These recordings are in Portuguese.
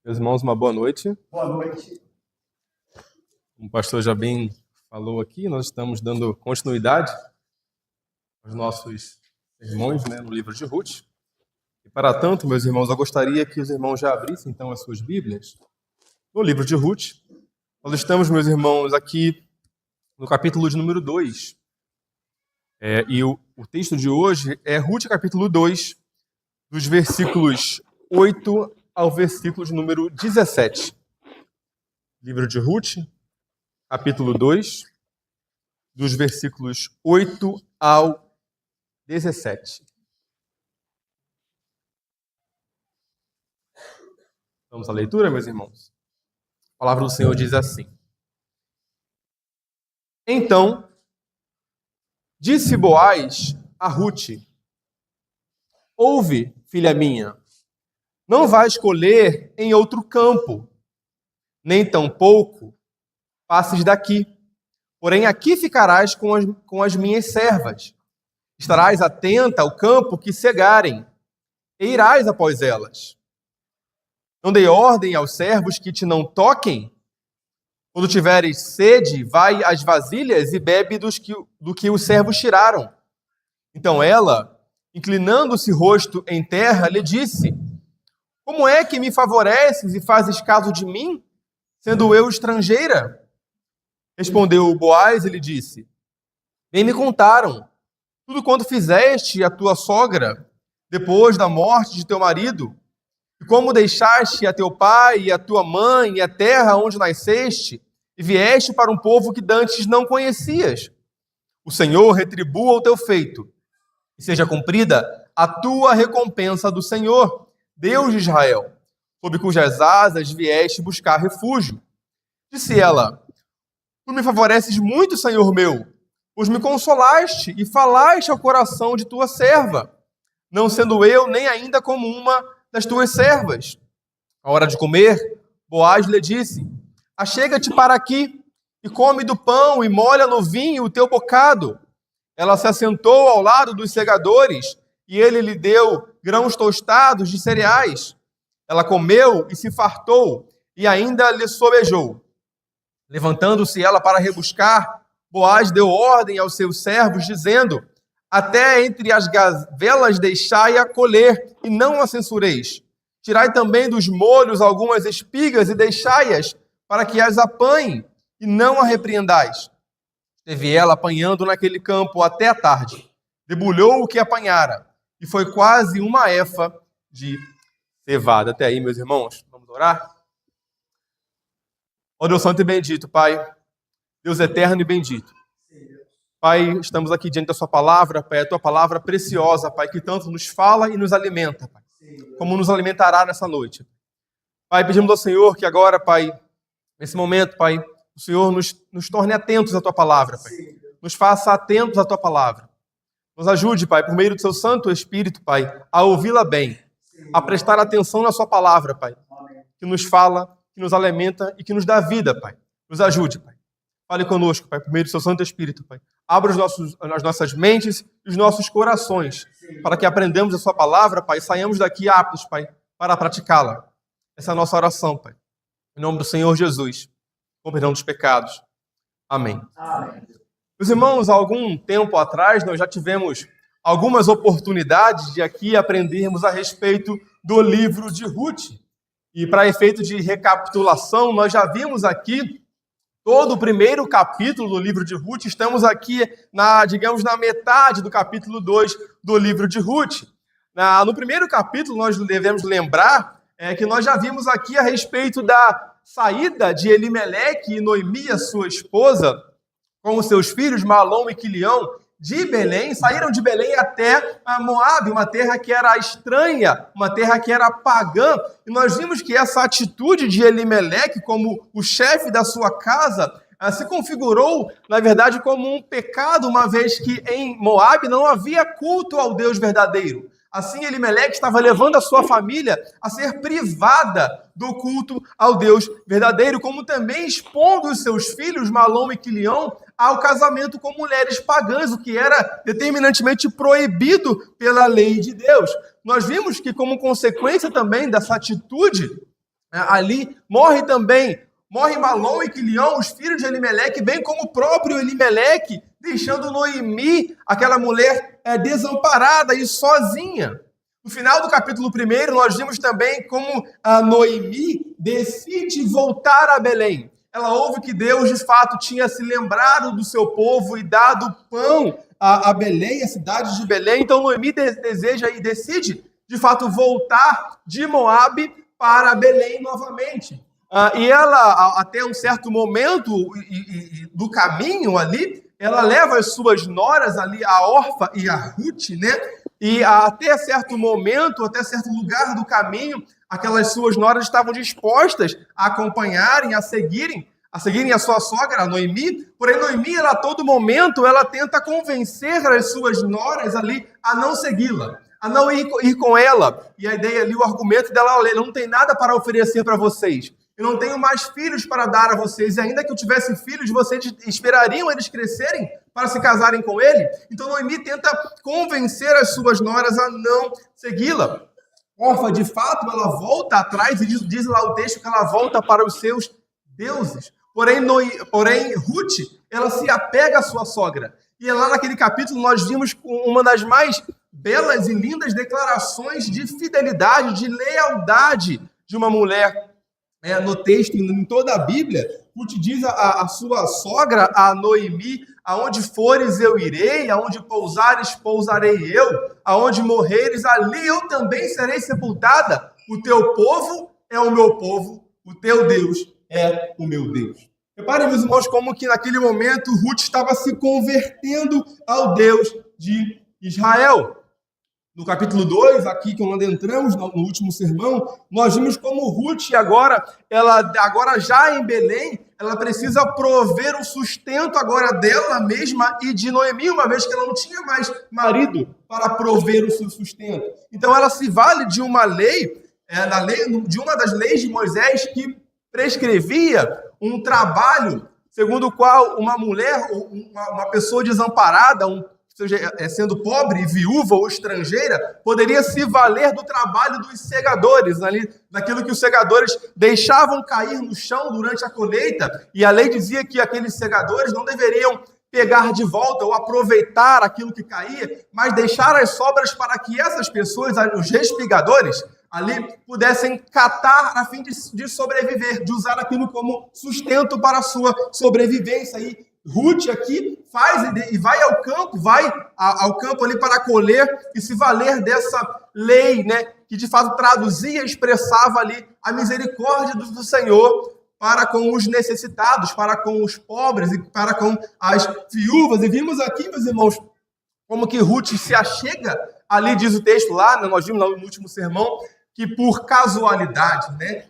Meus irmãos, uma boa noite. Boa noite. Como o pastor já bem falou aqui, nós estamos dando continuidade aos nossos sermões, no livro de Ruth. E para tanto, meus irmãos, eu gostaria que os irmãos já abrissem então as suas Bíblias no livro de Ruth. Nós estamos, meus irmãos, aqui no capítulo de número 2. E o texto de hoje é Ruth, capítulo 2, dos versículos 8 ao versículo de número 17. Livro de Ruth, capítulo 2, dos versículos 8 ao 17. Vamos à leitura, meus irmãos? A palavra do Senhor diz assim: Então, disse Boaz a Ruth: Ouve, filha minha, não vais colher em outro campo, nem tampouco passes daqui. Porém, aqui ficarás com as minhas servas. Estarás atenta ao campo que cegarem, e irás após elas. Não dei ordem aos servos que te não toquem? Quando tiveres sede, vai às vasilhas e bebe do que os servos tiraram. Então ela, inclinando-se rosto em terra, lhe disse: Como é que me favoreces e fazes caso de mim, sendo eu estrangeira? Respondeu Boaz e lhe disse: Bem me contaram tudo quanto fizeste a tua sogra, depois da morte de teu marido, e como deixaste a teu pai e a tua mãe e a terra onde nasceste, e vieste para um povo que dantes não conhecias. O Senhor retribua o teu feito, e seja cumprida a tua recompensa do Senhor, Deus de Israel, sob cujas asas vieste buscar refúgio. Disse ela: Tu me favoreces muito, Senhor meu, pois me consolaste e falaste ao coração de tua serva, não sendo eu nem ainda como uma das tuas servas. À hora de comer, Boaz lhe disse: Achega-te para aqui e come do pão e molha no vinho o teu bocado. Ela se assentou ao lado dos segadores e ele lhe deu grãos tostados de cereais. Ela comeu e se fartou e ainda lhe sobejou. Levantando-se ela para rebuscar, Boaz deu ordem aos seus servos, dizendo: Até entre as gavelas deixai-a colher, e não a censureis. Tirai também dos molhos algumas espigas e deixai-as, para que as apanhem, e não a repreendais. Esteve ela apanhando naquele campo até a tarde. Debulhou o que apanhara, e foi quase uma efa de cevada. Até aí, meus irmãos, vamos orar? Ó Deus santo e bendito, Pai, Deus eterno e bendito. Pai, estamos aqui diante da sua palavra, Pai, a tua palavra preciosa, Pai, que tanto nos fala e nos alimenta, Pai, como nos alimentará nessa noite. Pai, pedimos ao Senhor que agora, Pai, nesse momento, Pai, o Senhor nos torne atentos à tua palavra, Pai. Nos faça atentos à tua palavra. Nos ajude, Pai, por meio do seu Santo Espírito, Pai, a ouvi-la bem, a prestar atenção na sua palavra, Pai, que nos fala, que nos alimenta e que nos dá vida, Pai. Nos ajude, Pai. Fale conosco, Pai, por meio do seu Santo Espírito, Pai. Abra as nossas mentes e os nossos corações para que aprendamos a sua palavra, Pai, e saiamos daqui aptos, Pai, para praticá-la. Essa é a nossa oração, Pai. Em nome do Senhor Jesus, com perdão dos pecados. Amém. Amém. Meus irmãos, há algum tempo atrás, nós já tivemos algumas oportunidades de aqui aprendermos a respeito do livro de Ruth. E para efeito de recapitulação, nós já vimos aqui todo o primeiro capítulo do livro de Ruth. Estamos aqui, na metade do capítulo 2 do livro de Ruth. No primeiro capítulo, nós devemos lembrar que nós já vimos aqui a respeito da saída de Elimeleque e Noemi, a sua esposa, com os seus filhos, Malom e Quilião, de Belém. Saíram de Belém até Moabe, uma terra que era estranha, uma terra que era pagã. E nós vimos que essa atitude de Elimeleque, como o chefe da sua casa, se configurou, na verdade, como um pecado, uma vez que em Moabe não havia culto ao Deus verdadeiro. Assim, Elimeleque estava levando a sua família a ser privada do culto ao Deus verdadeiro, como também expondo os seus filhos, Malom e Quilião, ao casamento com mulheres pagãs, o que era determinantemente proibido pela lei de Deus. Nós vimos que, como consequência também dessa atitude ali morre Malom e Quilion, os filhos de Elimeleque, bem como o próprio Elimeleque, deixando Noemi, aquela mulher desamparada e sozinha. No final do capítulo 1, nós vimos também como a Noemi decide voltar a Belém. Ela ouve que Deus, de fato, tinha se lembrado do seu povo e dado pão a Belém, a cidade de Belém. Então, Noemi deseja e decide, de fato, voltar de Moabe para Belém novamente. E ela, até um certo momento do caminho ali, ela leva as suas noras ali, a Orfa e a Ruth, né? E até certo momento, até certo lugar do caminho, aquelas suas noras estavam dispostas a acompanharem, a seguirem a sua sogra, a Noemi. Porém, Noemi, ela, a todo momento, ela tenta convencer as suas noras ali a não segui-la, a não ir com ela. E a ideia ali, o argumento dela, olha, não tem nada para oferecer para vocês. Eu não tenho mais filhos para dar a vocês. E ainda que eu tivesse filhos, vocês esperariam eles crescerem para se casarem com ele? Então Noemi tenta convencer as suas noras a não segui-la. Orfa, de fato, ela volta atrás e diz lá o texto que ela volta para os seus deuses. Porém, Ruth, ela se apega à sua sogra. E lá naquele capítulo nós vimos uma das mais belas e lindas declarações de fidelidade, de lealdade de uma mulher. No texto, em toda a Bíblia, Ruth diz a sua sogra, a Noemi, aonde fores eu irei, aonde pousares pousarei eu, aonde morreres ali eu também serei sepultada. O teu povo é o meu povo, o teu Deus é o meu Deus. Reparem, meus irmãos, como que naquele momento Ruth estava se convertendo ao Deus de Israel. No capítulo 2, aqui que nós entramos, no último sermão, nós vimos como Ruth agora já em Belém, ela precisa prover o sustento agora dela mesma e de Noemi, uma vez que ela não tinha mais marido para prover o seu sustento. Então ela se vale de uma lei, de uma das leis de Moisés que prescrevia um trabalho segundo o qual uma mulher, uma pessoa desamparada, seja, sendo pobre, viúva ou estrangeira, poderia se valer do trabalho dos segadores, daquilo que os segadores deixavam cair no chão durante a colheita, e a lei dizia que aqueles segadores não deveriam pegar de volta ou aproveitar aquilo que caía, mas deixar as sobras para que essas pessoas, os respigadores, ali pudessem catar a fim de sobreviver, de usar aquilo como sustento para a sua sobrevivência. E Ruth aqui faz e vai ao campo ali para colher e se valer dessa lei, né, que de fato traduzia e expressava ali a misericórdia do Senhor para com os necessitados, para com os pobres e para com as viúvas. E vimos aqui, meus irmãos, como que Ruth se achega ali, diz o texto lá, né, nós vimos lá no último sermão, que por casualidade, né?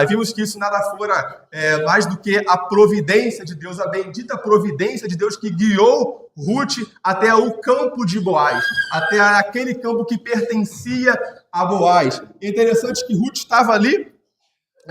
Vimos que isso nada fora mais do que a providência de Deus, a bendita providência de Deus que guiou Ruth até o campo de Boaz, até aquele campo que pertencia a Boaz. É interessante que Ruth estava ali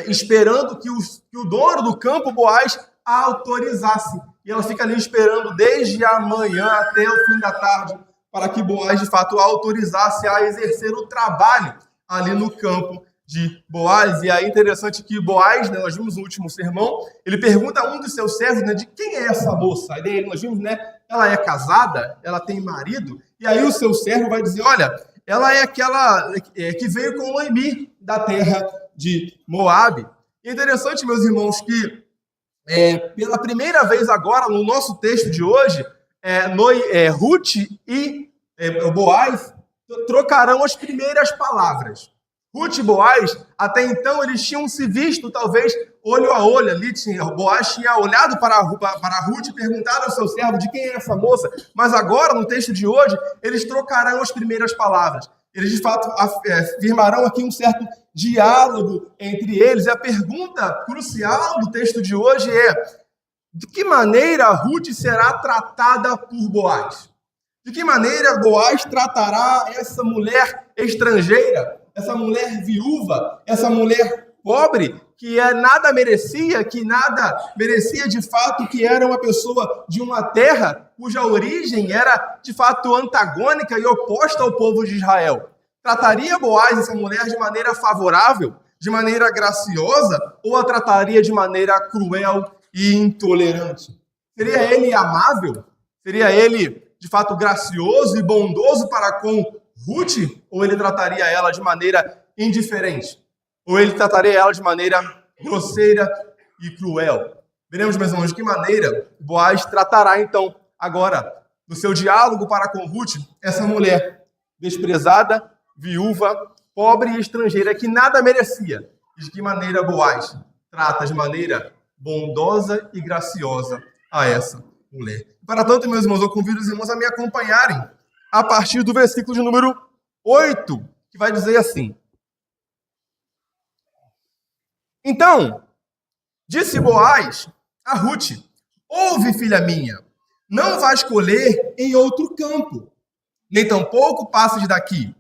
esperando que o dono do campo, Boaz, a autorizasse. E ela fica ali esperando desde a manhã até o fim da tarde para que Boaz, de fato, a autorizasse a exercer o trabalho ali no campo de Boaz. E aí é interessante que Boaz, né, nós vimos no último sermão, ele pergunta a um dos seus servos, né, de quem é essa moça? Aí nós vimos, né, ela é casada, ela tem marido, e aí o seu servo vai dizer, olha, ela é aquela que veio com Noemi da terra de Moabe. E é interessante, meus irmãos, que pela primeira vez agora, no nosso texto de hoje, Ruth e Boaz trocarão as primeiras palavras. Ruth e Boaz, até então, eles tinham se visto, talvez, olho a olho ali. Boaz tinha olhado para Ruth e perguntado ao seu servo de quem é essa moça. Mas agora, no texto de hoje, eles trocarão as primeiras palavras. Eles, de fato, afirmarão aqui um certo diálogo entre eles. E a pergunta crucial do texto de hoje é: de que maneira Ruth será tratada por Boaz? De que maneira Boaz tratará essa mulher estrangeira, essa mulher viúva, essa mulher pobre, que nada merecia de fato, que era uma pessoa de uma terra cuja origem era de fato antagônica e oposta ao povo de Israel? Trataria Boaz essa mulher de maneira favorável, de maneira graciosa ou a trataria de maneira cruel e intolerante? Seria ele amável? Seria ele, de fato, gracioso e bondoso para com Ruth? Ou ele trataria ela de maneira indiferente? Ou ele trataria ela de maneira grosseira e cruel? Veremos, meus irmãos, de que maneira Boaz tratará, então, agora, no seu diálogo para com Ruth, essa mulher desprezada, viúva, pobre e estrangeira, que nada merecia. E de que maneira Boaz trata de maneira bondosa e graciosa a essa mulher. Para tanto, meus irmãos, eu convido os irmãos a me acompanharem a partir do versículo de número 8, que vai dizer assim: Então, disse Boaz a Ruth: Ouve, filha minha, não vais colher em outro campo, nem tampouco passes daqui,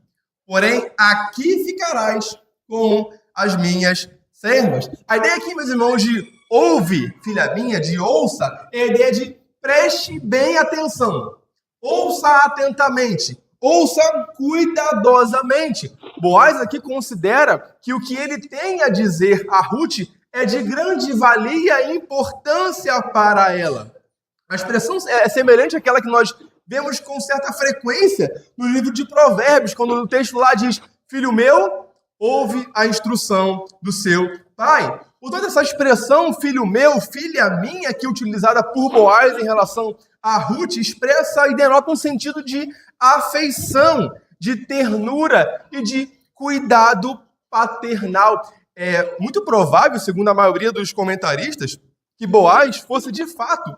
porém aqui ficarás com as minhas servas. A ideia aqui, meus irmãos, de ouve, filha minha, de ouça, é a ideia de preste bem atenção, ouça atentamente, ouça cuidadosamente. Boaz aqui considera que o que ele tem a dizer a Ruth é de grande valia e importância para ela. A expressão é semelhante àquela que nós vemos com certa frequência no livro de Provérbios, quando o texto lá diz: Filho meu, ouve a instrução do seu pai. Portanto, essa expressão, filho meu, filha minha, que é utilizada por Boaz em relação a Ruth, expressa e denota um sentido de afeição, de ternura e de cuidado paternal. É muito provável, segundo a maioria dos comentaristas, que Boaz fosse, de fato,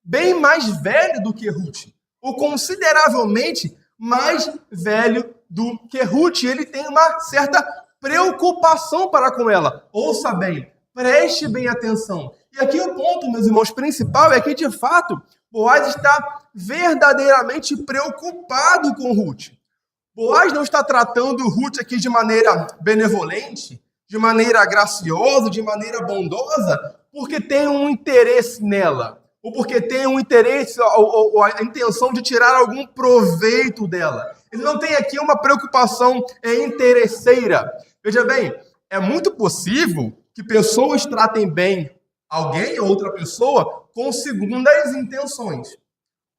bem mais velho do que Ruth, ou consideravelmente mais velho do que Ruth. Ele tem uma certa preocupação para com ela. Ouça bem, preste bem atenção. E aqui o ponto, meus irmãos, principal é que, de fato, Boaz está verdadeiramente preocupado com Ruth. Boaz não está tratando Ruth aqui de maneira benevolente, de maneira graciosa, de maneira bondosa, porque tem um interesse nela, ou porque tem um interesse, ou a intenção de tirar algum proveito dela. Ele não tem aqui uma preocupação interesseira. Veja bem, é muito possível que pessoas tratem bem alguém ou outra pessoa com segundas intenções,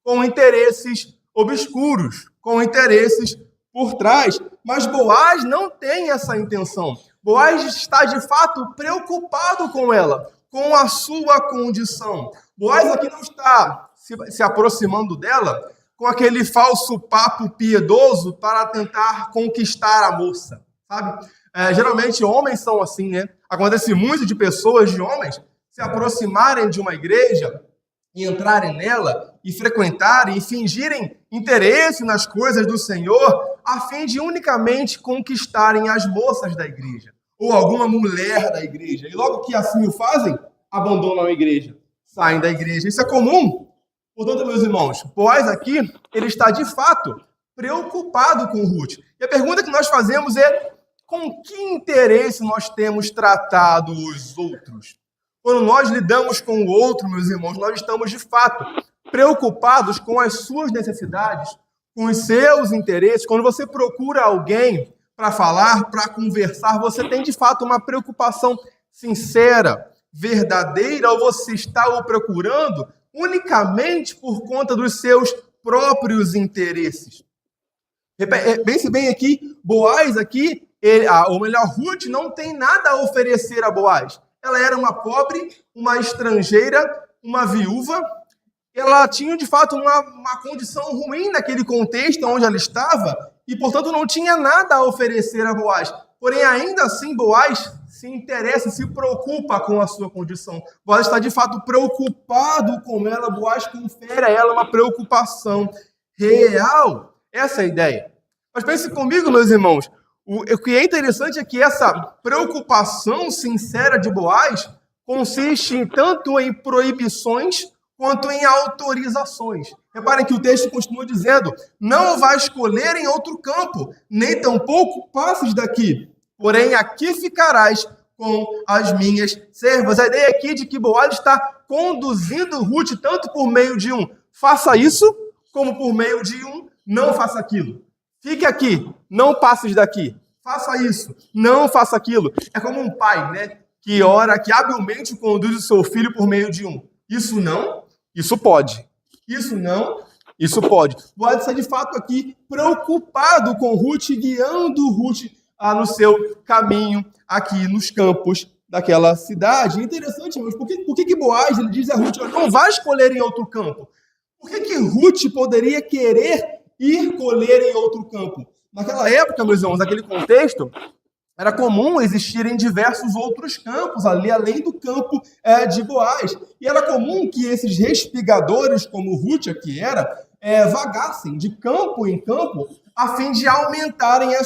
com interesses obscuros, com interesses por trás. Mas Boaz não tem essa intenção. Boaz está, de fato, preocupado com ela, com a sua condição. Boaz aqui não está se aproximando dela com aquele falso papo piedoso para tentar conquistar a moça, sabe? Geralmente homens são assim, né? Acontece muito de pessoas, de homens, se aproximarem de uma igreja e entrarem nela e frequentarem e fingirem interesse nas coisas do Senhor a fim de unicamente conquistarem as moças da igreja ou alguma mulher da igreja. E logo que assim o fazem, abandonam a igreja, saem da igreja. Isso é comum. Portanto, meus irmãos, Boaz aqui, ele está de fato preocupado com Ruth. E a pergunta que nós fazemos é: com que interesse nós temos tratado os outros? Quando nós lidamos com o outro, meus irmãos, nós estamos de fato preocupados com as suas necessidades, com os seus interesses. Quando você procura alguém para falar, para conversar, você tem de fato uma preocupação sincera, verdadeira, ou você está o procurando unicamente por conta dos seus próprios interesses? Pense bem aqui, Boaz aqui, ou melhor, Ruth não tem nada a oferecer a Boaz. Ela era uma pobre, uma estrangeira, uma viúva. Ela tinha, de fato, uma condição ruim naquele contexto onde ela estava e, portanto, não tinha nada a oferecer a Boaz. Porém, ainda assim, Boaz se interessa, se preocupa com a sua condição. Boaz está, de fato, preocupado com ela. Boaz confere a ela uma preocupação real. Essa é a ideia. Mas pense comigo, meus irmãos, o que é interessante é que essa preocupação sincera de Boaz consiste tanto em proibições quanto em autorizações. Reparem que o texto continua dizendo: não vais colher em outro campo, nem tampouco passes daqui, porém aqui ficarás com as minhas servas. A ideia aqui de que Boaz está conduzindo Ruth tanto por meio de um faça isso, como por meio de um não faça aquilo. Fique aqui, não passes daqui. faça isso, não faça aquilo. É como um pai, né? Que ora, que habilmente conduz o seu filho por meio de isso não, isso pode. Isso não, isso pode. Boaz está de fato aqui preocupado com Ruth, guiando Ruth no seu caminho aqui nos campos daquela cidade. Interessante, mas por que Boaz ele diz a Ruth, não vai escolher em outro campo? Por que Ruth poderia querer ir colher em outro campo? Naquela época, meus irmãos, naquele contexto, era comum existirem diversos outros campos ali, além do campo de Boaz. E era comum que esses respigadores, como Ruth aqui era, vagassem de campo em campo a fim de aumentarem a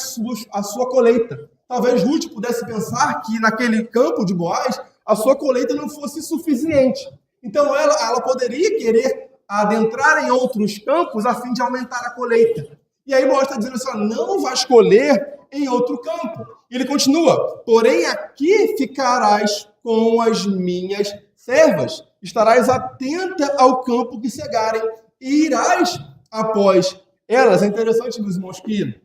sua colheita. Talvez Ruth pudesse pensar que naquele campo de Boaz a sua colheita não fosse suficiente. Então ela poderia querer adentrar em outros campos a fim de aumentar a colheita. E aí Boaz está dizendo assim, não vai escolher em outro campo. E ele continua, porém aqui ficarás com as minhas servas, estarás atenta ao campo que cegarem e irás após elas. É interessante, meus irmãos, que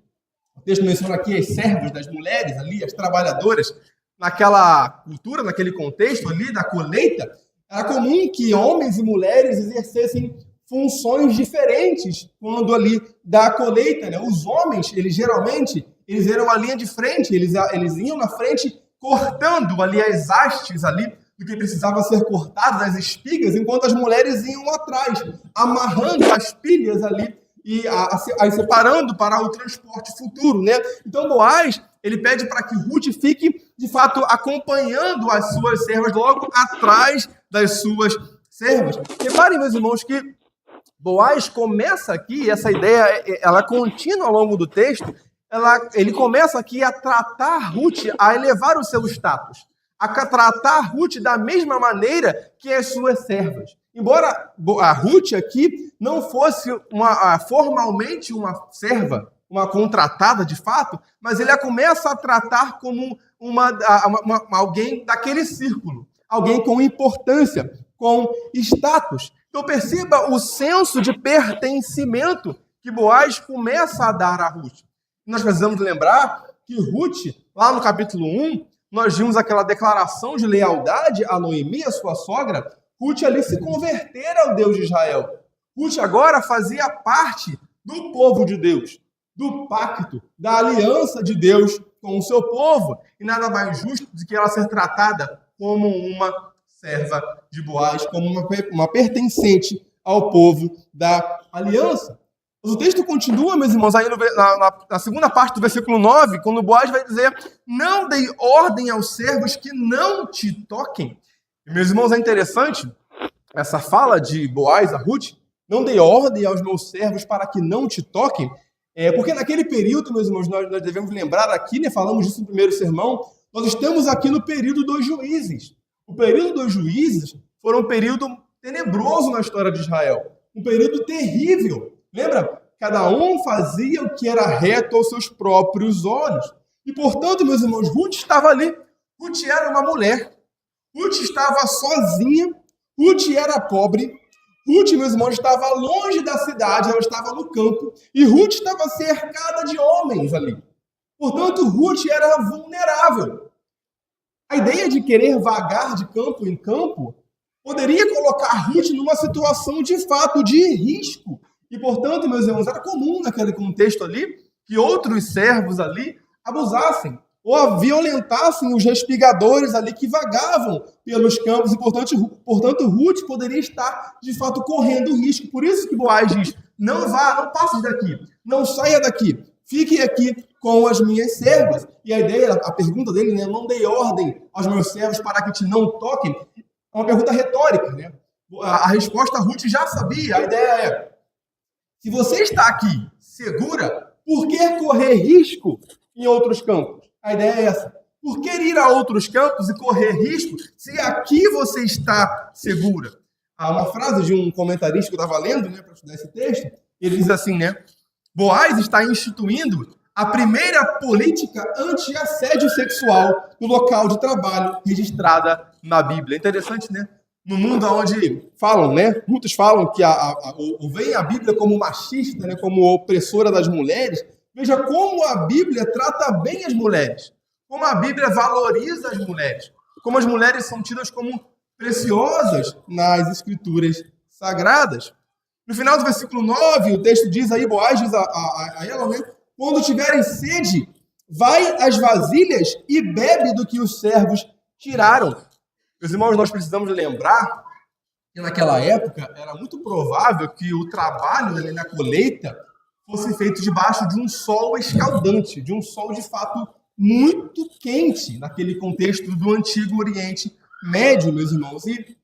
o texto menciona aqui as servas das mulheres ali, as trabalhadoras, naquela cultura, naquele contexto ali da colheita, era comum que homens e mulheres exercessem funções diferentes quando ali da colheita, né? Os homens, eles eram a linha de frente, eles iam na frente cortando ali as hastes ali do que precisava ser cortado, as espigas, enquanto as mulheres iam atrás, amarrando as pilhas ali e as separando para o transporte futuro, né? Então Boaz, ele pede para que Ruth fique, de fato, acompanhando as suas servas logo atrás das suas servas. Reparem, meus irmãos, que Boaz começa aqui, essa ideia, ela contínua ao longo do texto, ele começa aqui a tratar Ruth, a elevar o seu status, a tratar Ruth da mesma maneira que as suas servas. Embora a Ruth aqui não fosse formalmente uma serva, uma contratada de fato, mas ele a começa a tratar como alguém daquele círculo, alguém com importância, com status. Então perceba o senso de pertencimento que Boaz começa a dar a Ruth. Nós precisamos lembrar que Ruth, lá no capítulo 1, nós vimos aquela declaração de lealdade a Noemi, a sua sogra. Ruth ali se converter ao Deus de Israel. Ruth agora fazia parte do povo de Deus, do pacto, da aliança de Deus com o seu povo. E nada mais justo do que ela ser tratada como uma serva de Boaz, como uma pertencente ao povo da aliança. Mas o texto continua, meus irmãos, aí na segunda parte do versículo 9, quando Boaz vai dizer, não dei ordem aos servos que não te toquem. E, meus irmãos, é interessante essa fala de Boaz a Ruth, não dei ordem aos meus servos para que não te toquem, porque naquele período, meus irmãos, nós devemos lembrar aqui, né, falamos disso no primeiro sermão, nós estamos aqui no período dos juízes. O período dos juízes foi um período tenebroso na história de Israel, um período terrível. Lembra? Cada um fazia o que era reto aos seus próprios olhos. E, portanto, meus irmãos, Ruth estava ali. Ruth era uma mulher. Ruth estava sozinha. Ruth era pobre. Ruth, meus irmãos, estava longe da cidade. Ela estava no campo. E Ruth estava cercada de homens ali. Portanto, Ruth era vulnerável. A ideia de querer vagar de campo em campo poderia colocar Ruth numa situação de fato de risco. E, portanto, meus irmãos, era comum naquele contexto ali que outros servos ali abusassem ou violentassem os respigadores ali que vagavam pelos campos. E, portanto, Ruth poderia estar, de fato, correndo risco. Por isso que Boaz diz, não vá, não passe daqui, não saia daqui, fique aqui com as minhas servas. E a ideia, a pergunta dele, né, não dei ordem aos meus servos para que te não toquem, é uma pergunta retórica, né? A resposta a Ruth já sabia. A ideia é, se você está aqui segura, por que correr risco em outros campos? A ideia é essa. Por que ir a outros campos e correr risco se aqui você está segura? Há uma frase de um comentarista que eu estava lendo, né, para estudar esse texto, ele diz assim, né? Boaz está instituindo a primeira política anti-assédio sexual no local de trabalho registrada na Bíblia. É interessante, né? No mundo onde falam, né? Muitos falam que veem a Bíblia como machista, né? Como opressora das mulheres. Veja como a Bíblia trata bem as mulheres, como a Bíblia valoriza as mulheres, como as mulheres são tidas como preciosas nas Escrituras Sagradas. No final do versículo 9, o texto diz aí, Boaz diz a ela, né? Quando tiverem sede, vai às vasilhas e bebe do que os servos tiraram. Meus irmãos, nós precisamos lembrar que naquela época era muito provável que o trabalho na colheita fosse feito debaixo de um sol escaldante, de um sol de fato muito quente, naquele contexto do Antigo Oriente Médio, meus irmãos. E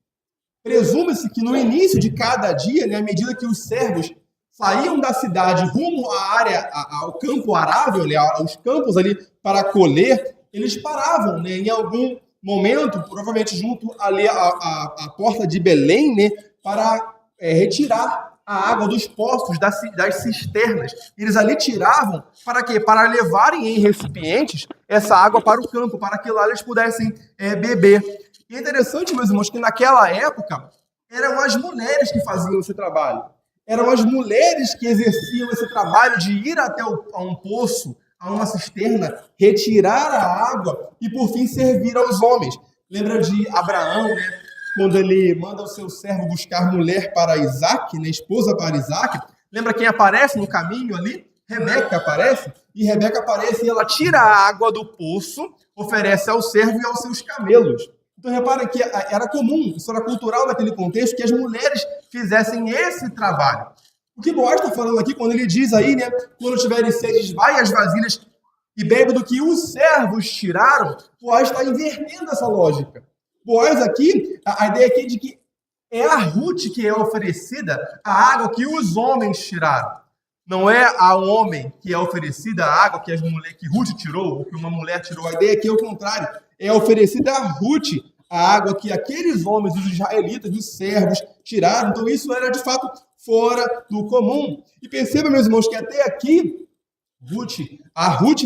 presume-se que no início de cada dia, né, à medida que os servos saíam da cidade rumo à área, ao campo arável, né, aos campos ali para colher, eles paravam, né, em algum momento, provavelmente junto ali à porta de Belém, né, para retirar a água dos poços, das cisternas. Eles ali tiravam para quê? Para levarem em recipientes essa água para o campo, para que lá eles pudessem beber. E é interessante, meus irmãos, que naquela época eram as mulheres que faziam esse trabalho. Eram as mulheres que exerciam esse trabalho de ir até a um poço, a uma cisterna, retirar a água e, por fim, servir aos homens. Lembra de Abraão, né? Quando ele manda o seu servo buscar mulher para Isaac, né? Esposa para Isaac. Lembra quem aparece no caminho ali? Rebeca aparece. E Rebeca aparece e ela tira a água do poço, oferece ao servo e aos seus camelos. Então, reparem que era comum, isso era cultural naquele contexto, que as mulheres fizessem esse trabalho. O que Boaz está falando aqui, quando ele diz aí, né, quando tiverem sede, vai às vasilhas e bebe do que os servos tiraram, Boaz está invertendo essa lógica. Boaz aqui, a ideia aqui é de que é a Ruth que é oferecida a água que os homens tiraram. Não é ao homem que é oferecida a água que Ruth tirou, ou que uma mulher tirou. A ideia aqui é o contrário. É oferecida a Ruth a água que aqueles homens, os israelitas, os servos, tiraram. Então isso era, de fato, fora do comum. E perceba, meus irmãos, que até aqui, a Ruth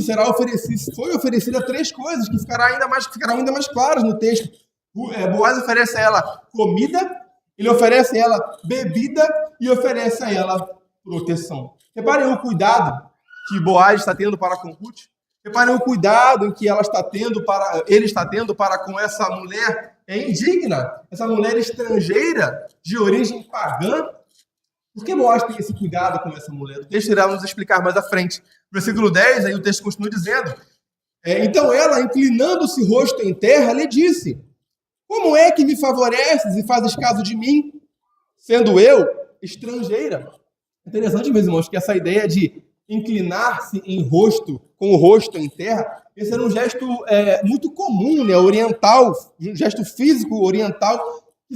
foi oferecida três coisas que ficarão ainda mais claras no texto. Boaz oferece a ela comida, ele oferece a ela bebida e oferece a ela proteção. Reparem o cuidado que Boaz está tendo para com Ruth. Reparem o cuidado que ele está tendo para com essa mulher indigna, essa mulher estrangeira de origem pagã. Por que Boaz tem esse cuidado com essa mulher? O texto irá nos explicar mais à frente. Versículo 10, aí o texto continua dizendo: então ela, inclinando-se rosto em terra, lhe disse: como é que me favoreces e fazes caso de mim, sendo eu estrangeira? Interessante, meus irmãos, que essa ideia de inclinar-se com o rosto em terra, esse era um gesto muito comum, né, oriental, um gesto físico oriental, que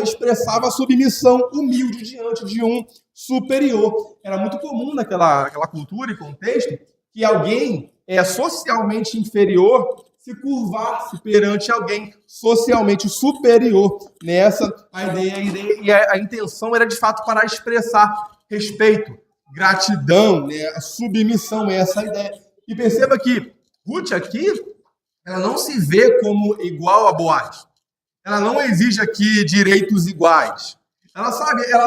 expressava a submissão humilde diante de um superior. Era muito comum naquela cultura e contexto que alguém socialmente inferior se curvasse perante alguém socialmente superior. Nessa, a ideia e a intenção era, de fato, para expressar respeito, gratidão, né? A submissão, essa a ideia. E perceba que Ruth aqui, ela não se vê como igual a Boaz. Ela não exige aqui direitos iguais. Ela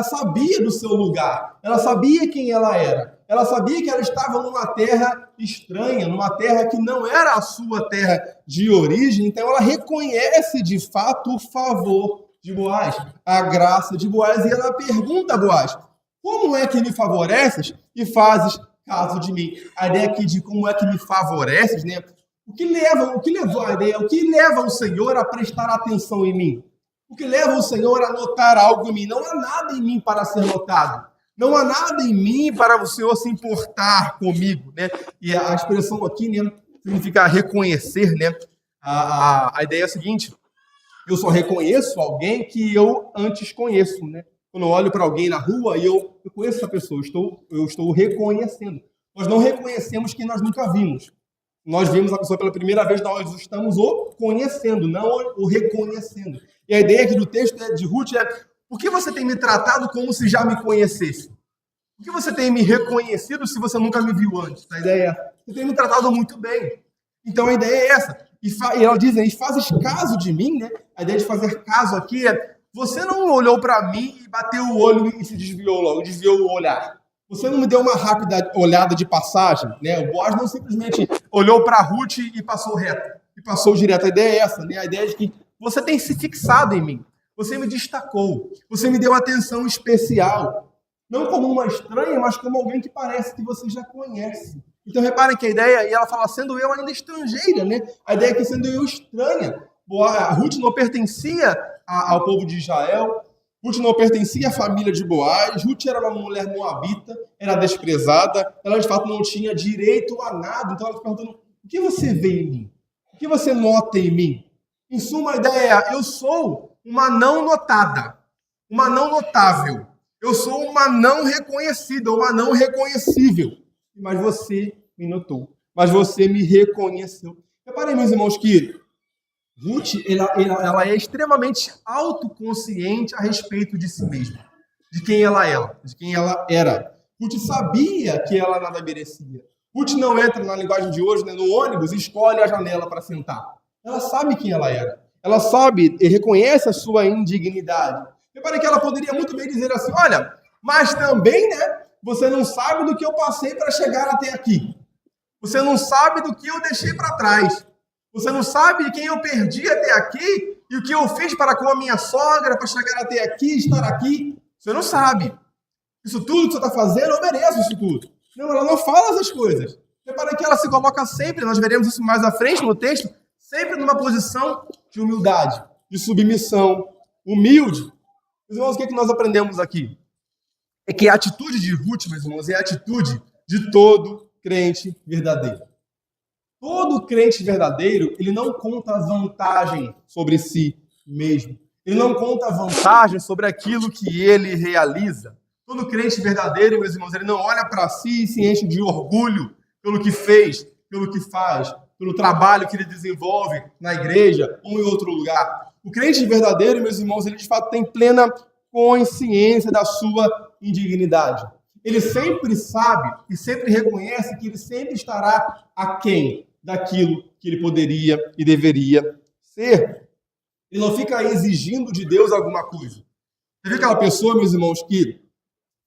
sabia do seu lugar. Ela sabia quem ela era. Ela sabia que ela estava numa terra estranha, numa terra que não era a sua terra de origem. Então ela reconhece de fato o favor de Boaz, a graça de Boaz. E ela pergunta a Boaz: como é que me favoreces e fazes caso de mim? A ideia aqui de como é que me favoreces, né? O que leva o Senhor a prestar atenção em mim? O que leva o Senhor a notar algo em mim? Não há nada em mim para ser notado. Não há nada em mim para o Senhor se importar comigo, né? E a expressão aqui, né, significa reconhecer, né? A ideia é a seguinte: eu só reconheço alguém que eu antes conheço, né? Quando eu olho para alguém na rua e eu conheço essa pessoa, eu estou reconhecendo. Nós não reconhecemos quem nós nunca vimos. Nós vimos a pessoa pela primeira vez, nós estamos o conhecendo, não o reconhecendo. E a ideia aqui do texto de Ruth é: por que você tem me tratado como se já me conhecesse? Por que você tem me reconhecido se você nunca me viu antes? A ideia é: você tem me tratado muito bem. Então a ideia é essa. E ela diz aí: fazes caso de mim, né? A ideia de fazer caso aqui é: você não olhou para mim e bateu o olho e se desviou logo, desviou o olhar. Você não me deu uma rápida olhada de passagem, né? O Boaz não simplesmente olhou para Ruth e passou reto, e passou direto. A ideia é essa, né? A ideia é de que você tem se fixado em mim. Você me destacou. Você me deu atenção especial. Não como uma estranha, mas como alguém que parece que você já conhece. Então, reparem que a ideia, e ela fala, sendo eu ainda estrangeira, né? A ideia é que sendo eu estranha. A Ruth não pertencia ao povo de Israel. Ruth não pertencia à família de Boaz. Ruth era uma mulher moabita, era desprezada. Ela, de fato, não tinha direito a nada. Então, ela está perguntando, o que você vê em mim? O que você nota em mim? Em suma, a ideia é, eu sou uma não notada, uma não notável. Eu sou uma não reconhecida, uma não reconhecível. Mas você me notou, mas você me reconheceu. Reparem, meus irmãos, que Ruth ela é extremamente autoconsciente a respeito de si mesma, de quem ela é, de quem ela era. Ruth sabia que ela nada merecia. Ruth não entra na linguagem de hoje, né, no ônibus, e escolhe a janela para sentar. Ela sabe quem ela era. Ela sabe e reconhece a sua indignidade. Reparem que ela poderia muito bem dizer assim, olha, mas também, né, você não sabe do que eu passei para chegar até aqui. Você não sabe do que eu deixei para trás. Você não sabe de quem eu perdi até aqui e o que eu fiz para com a minha sogra para chegar até aqui, estar aqui. Você não sabe. Isso tudo que você está fazendo, eu mereço isso tudo. Não, ela não fala essas coisas. Repara que ela se coloca sempre, nós veremos isso mais à frente no texto, sempre numa posição de humildade, de submissão, humilde. Meus irmãos, o que é que nós aprendemos aqui? É que a atitude de Ruth, meus irmãos, é a atitude de todo crente verdadeiro. Todo crente verdadeiro, ele não conta vantagem sobre si mesmo. Ele não conta vantagem sobre aquilo que ele realiza. Todo crente verdadeiro, meus irmãos, ele não olha para si e se enche de orgulho pelo que fez, pelo que faz, pelo trabalho que ele desenvolve na igreja ou em outro lugar. O crente verdadeiro, meus irmãos, ele de fato tem plena consciência da sua indignidade. Ele sempre sabe e sempre reconhece que ele sempre estará aquém daquilo que ele poderia e deveria ser. Ele não fica exigindo de Deus alguma coisa. Você vê aquela pessoa, meus irmãos, que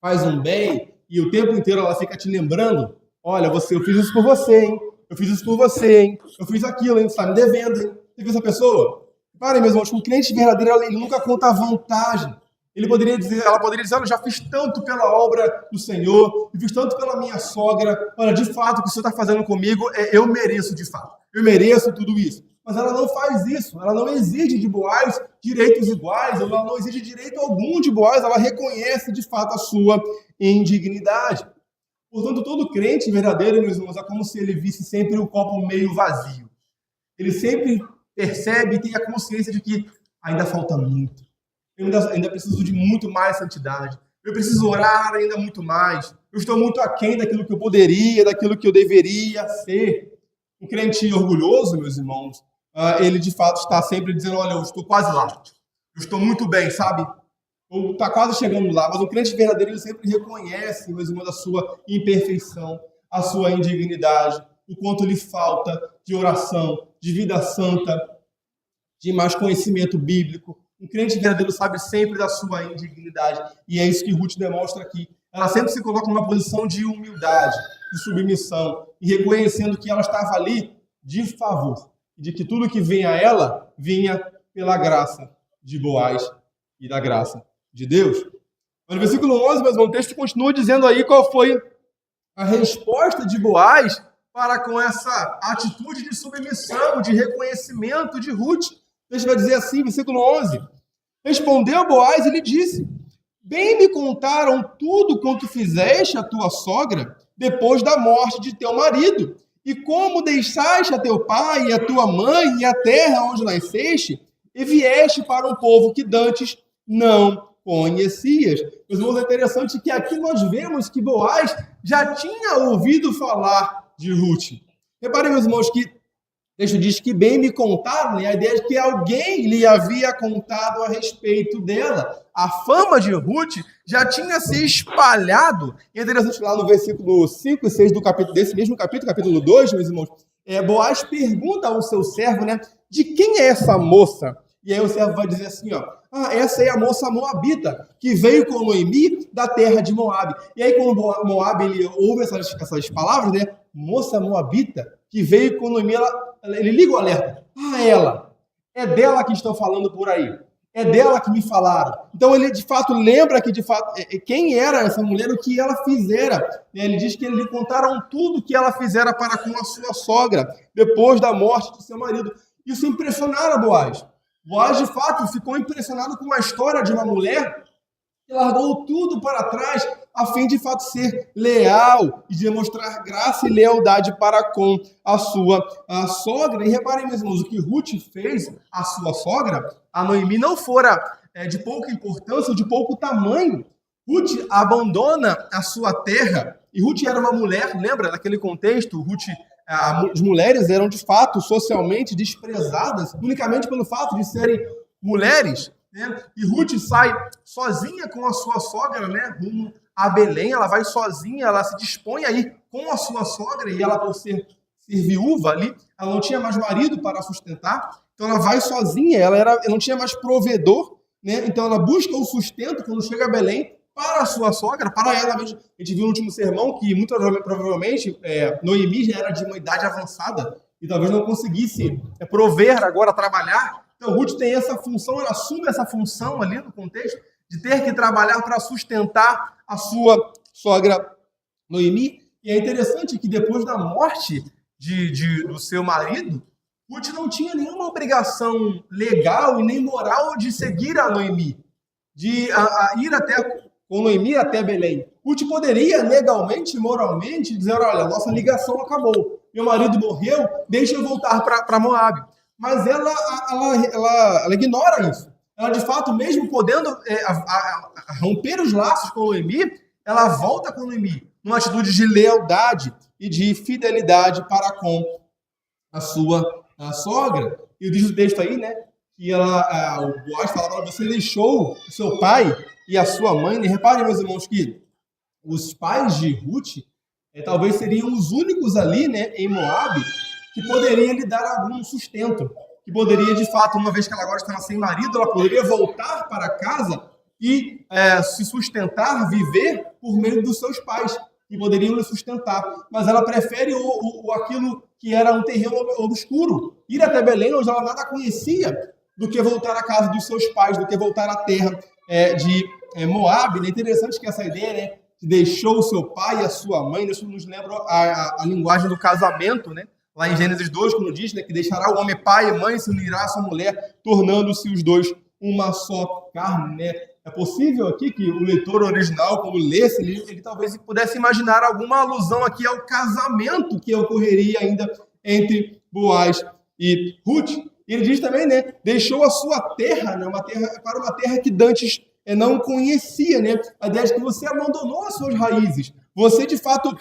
faz um bem e o tempo inteiro ela fica te lembrando, olha, eu fiz isso por você, hein? Eu fiz isso por você, hein? Eu fiz aquilo, hein? Você está me devendo, hein? Você viu essa pessoa? Parem, meus irmãos, o crente verdadeiro, ele nunca conta vantagem. Ela poderia dizer, olha, eu já fiz tanto pela obra do Senhor, eu fiz tanto pela minha sogra, olha, de fato, o que o Senhor está fazendo comigo, eu mereço de fato. Eu mereço tudo isso. Mas ela não faz isso, ela não exige de Boaz direitos iguais, ela não exige direito algum de Boaz, ela reconhece de fato a sua indignidade. Portanto, todo crente verdadeiro, meus irmãos, é como se ele visse sempre o copo meio vazio. Ele sempre percebe e tem a consciência de que ainda falta muito. Eu ainda preciso de muito mais santidade. Eu preciso orar ainda muito mais. Eu estou muito aquém daquilo que eu poderia, daquilo que eu deveria ser. Um crente orgulhoso, meus irmãos, ele de fato está sempre dizendo, olha, eu estou quase lá. Eu estou muito bem, sabe? Ou está quase chegando lá. Mas o crente verdadeiro, ele sempre reconhece, meus irmãos, a sua imperfeição, a sua indignidade, o quanto lhe falta de oração, de vida santa, de mais conhecimento bíblico. Um crente verdadeiro sabe sempre da sua indignidade. E é isso que Ruth demonstra aqui. Ela sempre se coloca numa posição de humildade, de submissão, e reconhecendo que ela estava ali de favor. De que tudo que vinha a ela, vinha pela graça de Boaz e da graça de Deus. Mas no versículo 11, meus irmãos, o texto continua dizendo aí qual foi a resposta de Boaz para com essa atitude de submissão, de reconhecimento de Ruth. A gente vai dizer assim, versículo 11. Respondeu Boaz e lhe disse, bem me contaram tudo quanto fizeste a tua sogra depois da morte de teu marido, e como deixaste a teu pai e a tua mãe e a terra onde nasceste, e vieste para um povo que dantes não conhecias. Meus irmãos, é interessante que aqui nós vemos que Boaz já tinha ouvido falar de Ruth. Reparem, meus irmãos, que o texto diz que bem me contaram, e a ideia é que alguém lhe havia contado a respeito dela. A fama de Ruth já tinha se espalhado. E é interessante lá no versículo 5 e 6 do capítulo, desse mesmo capítulo, capítulo 2, meus irmãos, Boaz pergunta ao seu servo, né, de quem é essa moça E aí o servo vai dizer assim, ó, essa é a moça moabita, que veio com Noemi da terra de Moabe. E aí quando Moabe ele ouve essas palavras, né, moça moabita, que veio com Noemi, ele liga o alerta. Ela, é dela que estão falando por aí. É dela que me falaram. Então ele de fato lembra que de fato quem era essa mulher, o que ela fizera. Ele diz que lhe contaram tudo que ela fizera para com a sua sogra depois da morte de seu marido. Isso impressionara Boaz. Boaz de fato ficou impressionado com a história de uma mulher que largou tudo para trás a fim de fato ser leal e demonstrar graça e lealdade para com a sua sogra. E reparem, meus irmãos, o que Ruth fez à sua sogra, a Noemi, não fora de pouca importância ou de pouco tamanho. Ruth abandona a sua terra, e Ruth era uma mulher, lembra daquele contexto? Ruth, as mulheres eram de fato socialmente desprezadas unicamente pelo fato de serem mulheres. Né? E Ruth sai sozinha com a sua sogra, né, rumo a Belém. Ela vai sozinha, ela se dispõe a ir com a sua sogra, e ela, por ser viúva ali, ela não tinha mais marido para sustentar, então ela vai sozinha, ela não tinha mais provedor, né? Então ela busca o sustento quando chega a Belém para a sua sogra, para ela mesmo. A gente viu no último sermão que muito provavelmente Noemi já era de uma idade avançada e talvez não conseguisse prover agora, trabalhar. Então, Ruth tem essa função, ela assume essa função ali no contexto de ter que trabalhar para sustentar a sua sogra Noemi. E é interessante que depois da morte do seu marido, Ruth não tinha nenhuma obrigação legal e nem moral de seguir a Noemi, de ir com Noemi até Belém. Ruth poderia legalmente, moralmente, dizer, olha, nossa ligação acabou, meu marido morreu, deixa eu voltar para Moabe. Mas ela ignora isso. Ela, de fato, mesmo podendo romper os laços com Noemi, ela volta com Noemi, numa atitude de lealdade e de fidelidade para com a sua sogra. E diz o texto aí, né, que o Boaz fala, você deixou o seu pai e a sua mãe. E reparem, meus irmãos, que os pais de Ruth talvez seriam os únicos ali, né, em Moabe, que poderia lhe dar algum sustento, que poderia, de fato, uma vez que ela agora estava sem marido, ela poderia voltar para casa e se sustentar, viver por meio dos seus pais, que poderiam lhe sustentar. Mas ela prefere aquilo que era um terreno obscuro, ir até Belém, onde ela nada conhecia, do que voltar à casa dos seus pais, do que voltar à terra de Moabe. É interessante que essa ideia, né, que deixou o seu pai e a sua mãe, isso nos lembra a linguagem do casamento, né? Lá em Gênesis 2, quando diz, né, que deixará o homem pai e mãe, se unirá a sua mulher, tornando-se os dois uma só carne, né? É possível aqui que o leitor original, quando lesse, ele talvez pudesse imaginar alguma alusão aqui ao casamento que ocorreria ainda entre Boaz e Ruth. Ele diz também, né, deixou a sua terra, né, para uma terra que dantes não conhecia, né? A ideia de que você abandonou as suas raízes, você de fato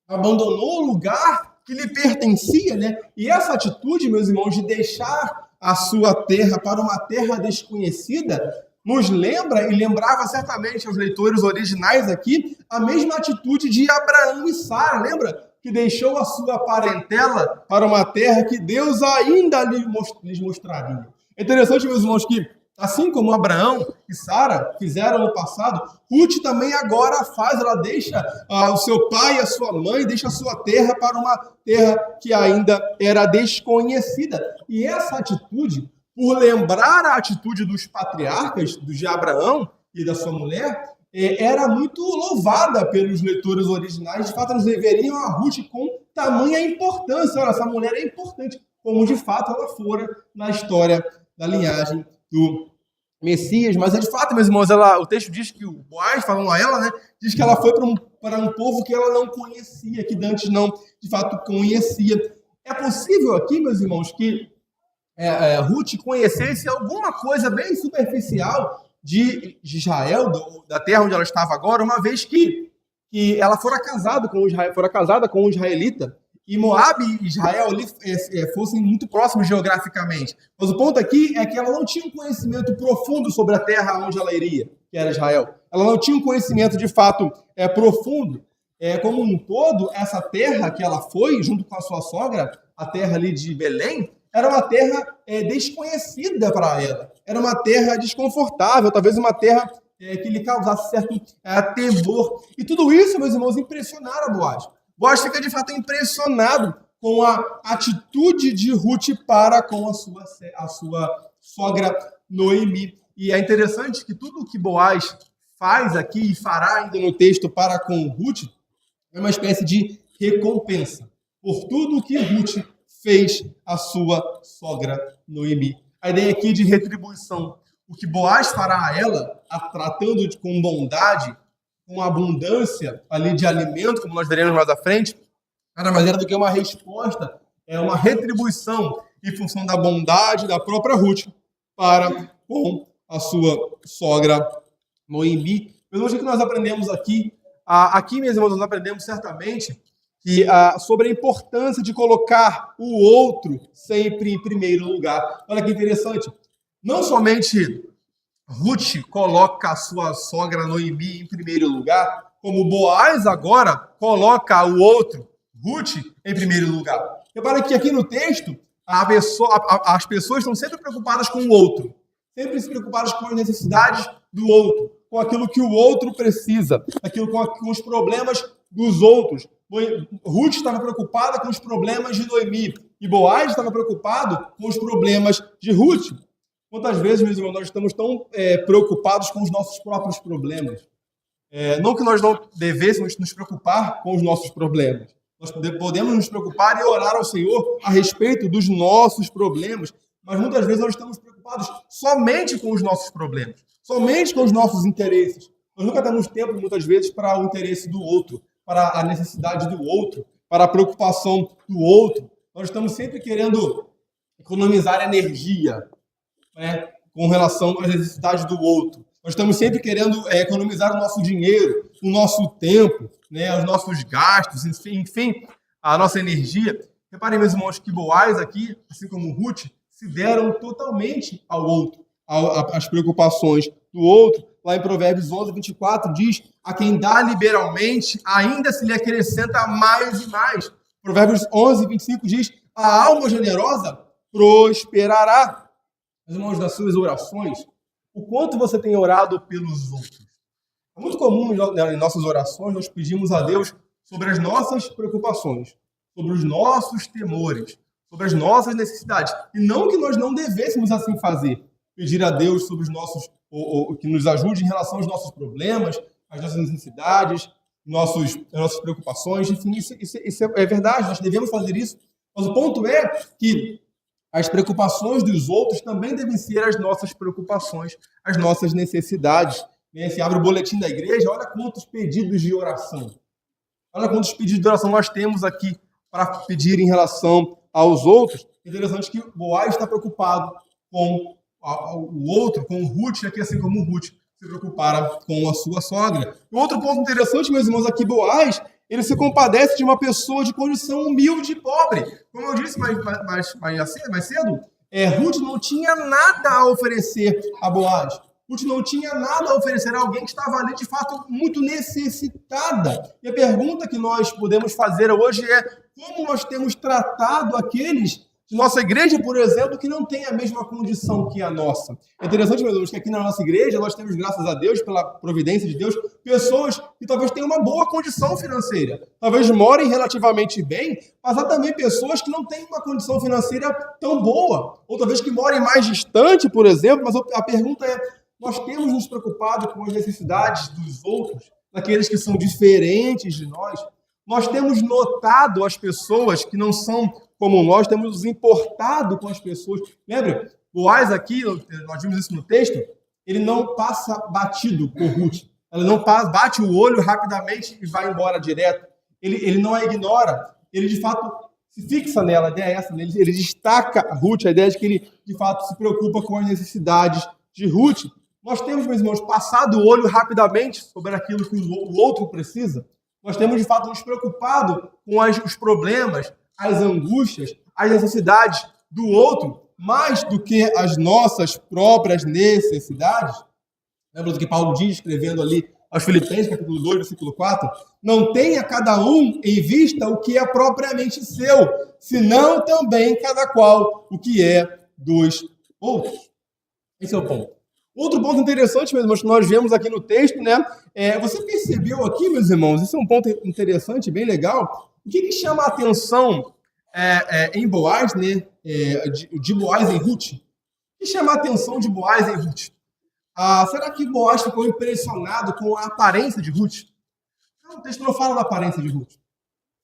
abandonou o lugar que lhe pertencia, né? E essa atitude, meus irmãos, de deixar a sua terra para uma terra desconhecida, nos lembra e lembrava certamente aos leitores originais aqui a mesma atitude de Abraão e Sara, lembra? Que deixou a sua parentela para uma terra que Deus ainda lhes mostraria. É interessante, meus irmãos, que assim como Abraão e Sara fizeram no passado, Ruth também agora faz, ela deixa o seu pai e a sua mãe, deixa a sua terra para uma terra que ainda era desconhecida. E essa atitude, por lembrar a atitude dos patriarcas, de Abraão e da sua mulher, era muito louvada pelos leitores originais. De fato, eles deveriam a Ruth com tamanha importância. Olha, essa mulher é importante, como de fato ela fora na história da linhagem do Messias. Mas de fato, meus irmãos, o texto diz que o Boaz, falando a ela, né, diz que ela foi para um povo que ela não conhecia, que antes não, de fato, conhecia. É possível aqui, meus irmãos, que Ruth conhecesse alguma coisa bem superficial de Israel, da terra onde ela estava agora, uma vez que ela fora casada com um israelita, e Moabe e Israel ali fossem muito próximos geograficamente. Mas o ponto aqui é que ela não tinha um conhecimento profundo sobre a terra onde ela iria, que era Israel. Ela não tinha um conhecimento de fato profundo. Como um todo, essa terra que ela foi, junto com a sua sogra, a terra ali de Belém, era uma terra desconhecida para ela. Era uma terra desconfortável, talvez uma terra que lhe causasse certo temor. E tudo isso, meus irmãos, impressionaram Boaz. Boaz fica, de fato, impressionado com a atitude de Ruth para com a sua sogra Noemi. E é interessante que tudo o que Boaz faz aqui e fará ainda no texto para com Ruth é uma espécie de recompensa por tudo o que Ruth fez à sua sogra Noemi. A ideia aqui de retribuição. O que Boaz fará a ela, a tratando com bondade, com abundância ali de alimento, como nós veremos mais à frente, nada mais era do que uma resposta, uma retribuição em função da bondade da própria Ruth para com a sua sogra Noemi. Mas o que nós aprendemos aqui? Aqui, meus irmãos, nós aprendemos certamente que, sobre a importância de colocar o outro sempre em primeiro lugar. Olha que interessante. Não somente Ruth coloca a sua sogra Noemi em primeiro lugar, como Boaz agora coloca o outro, Ruth, em primeiro lugar. Repara que aqui no texto, as pessoas estão sempre preocupadas com o outro, sempre se preocupadas com as necessidades do outro, com aquilo que o outro precisa, com os problemas dos outros. Ruth estava preocupada com os problemas de Noemi e Boaz estava preocupado com os problemas de Ruth. Quantas vezes, meus irmãos, nós estamos tão preocupados com os nossos próprios problemas? Não que nós não devêssemos nos preocupar com os nossos problemas. Nós podemos nos preocupar e orar ao Senhor a respeito dos nossos problemas, mas muitas vezes nós estamos preocupados somente com os nossos problemas, somente com os nossos interesses. Nós nunca temos tempo, muitas vezes, para o interesse do outro, para a necessidade do outro, para a preocupação do outro. Nós estamos sempre querendo economizar energia, com relação às necessidades do outro. Nós estamos sempre querendo economizar o nosso dinheiro, o nosso tempo, os nossos gastos, enfim, a nossa energia. Reparem, meus irmãos, que Boaz aqui, assim como Ruth, se deram totalmente ao outro, às preocupações do outro. Lá em Provérbios 11, 24, diz: a quem dá liberalmente, ainda se lhe acrescenta mais e mais. Provérbios 11, 25 diz: a alma generosa prosperará. Meus irmãos, das suas orações, o quanto você tem orado pelos outros. É muito comum em nossas orações nós pedimos a Deus sobre as nossas preocupações, sobre os nossos temores, sobre as nossas necessidades. E não que nós não devêssemos assim fazer, pedir a Deus sobre os nossos, que nos ajude em relação aos nossos problemas, às nossas necessidades, nossas preocupações. Enfim, isso é verdade, nós devemos fazer isso. Mas o ponto é que as preocupações dos outros também devem ser as nossas preocupações, as nossas necessidades. Se abre o boletim da igreja, olha quantos pedidos de oração. Olha quantos pedidos de oração nós temos aqui para pedir em relação aos outros. É interessante que Boaz está preocupado com o outro, com Ruth, aqui assim como Ruth se preocupara com a sua sogra. Outro ponto interessante, meus irmãos, aqui Boaz, ele se compadece de uma pessoa de condição humilde e pobre. Como eu disse mais cedo, Ruth não tinha nada a oferecer a Boaz. Ruth não tinha nada a oferecer a alguém que estava ali, de fato, muito necessitada. E a pergunta que nós podemos fazer hoje é: como nós temos tratado aqueles de nossa igreja, por exemplo, que não tem a mesma condição que a nossa? É interessante, meus irmãos, que aqui na nossa igreja nós temos, graças a Deus, pela providência de Deus, pessoas que talvez tenham uma boa condição financeira, talvez morem relativamente bem, mas há também pessoas que não têm uma condição financeira tão boa, ou talvez que morem mais distante, por exemplo. Mas a pergunta é: nós temos nos preocupado com as necessidades dos outros, daqueles que são diferentes de nós? Nós temos notado as pessoas que não são como nós, temos nos importado com as pessoas. Lembra? Boaz aqui, nós vimos isso no texto, ele não passa batido por Ruth. Ela não bate o olho rapidamente e vai embora direto. Ele não a ignora. Ele, de fato, se fixa nela. A ideia é essa. Ele destaca a Ruth, a ideia de que ele, de fato, se preocupa com as necessidades de Ruth. Nós temos, meus irmãos, passado o olho rapidamente sobre aquilo que o outro precisa. Nós temos, de fato, nos preocupado com os problemas, as angústias, as necessidades do outro, mais do que as nossas próprias necessidades. Lembra do que Paulo diz, escrevendo ali aos Filipenses, capítulo 2, versículo 4, não tenha cada um em vista o que é propriamente seu, senão também cada qual o que é dos outros. Esse é o ponto. Outro ponto interessante, meus irmãos, que nós vemos aqui no texto, né? Você percebeu aqui, meus irmãos, isso é um ponto interessante, bem legal. O que chama a atenção em Boaz, né? De Boaz em Ruth? O que chama a atenção de Boaz em Ruth? Será que Boaz ficou impressionado com a aparência de Ruth? Não, o texto não fala da aparência de Ruth.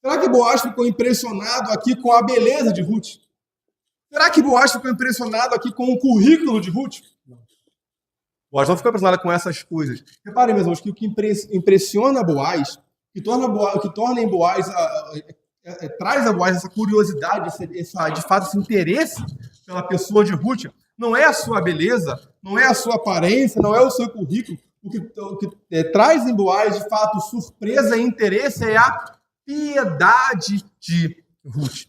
Será que Boaz ficou impressionado aqui com a beleza de Ruth? Será que Boaz ficou impressionado aqui com o currículo de Ruth? Não. Boaz não ficou impressionado com essas coisas. Reparem, meus irmãos, que o que impressiona Boaz, que torna em Boaz, traz a Boaz essa curiosidade, de fato, esse interesse pela pessoa de Ruth, não é a sua beleza, não é a sua aparência, não é o seu currículo. O que traz em Boaz, de fato, surpresa e interesse é a piedade de Ruth.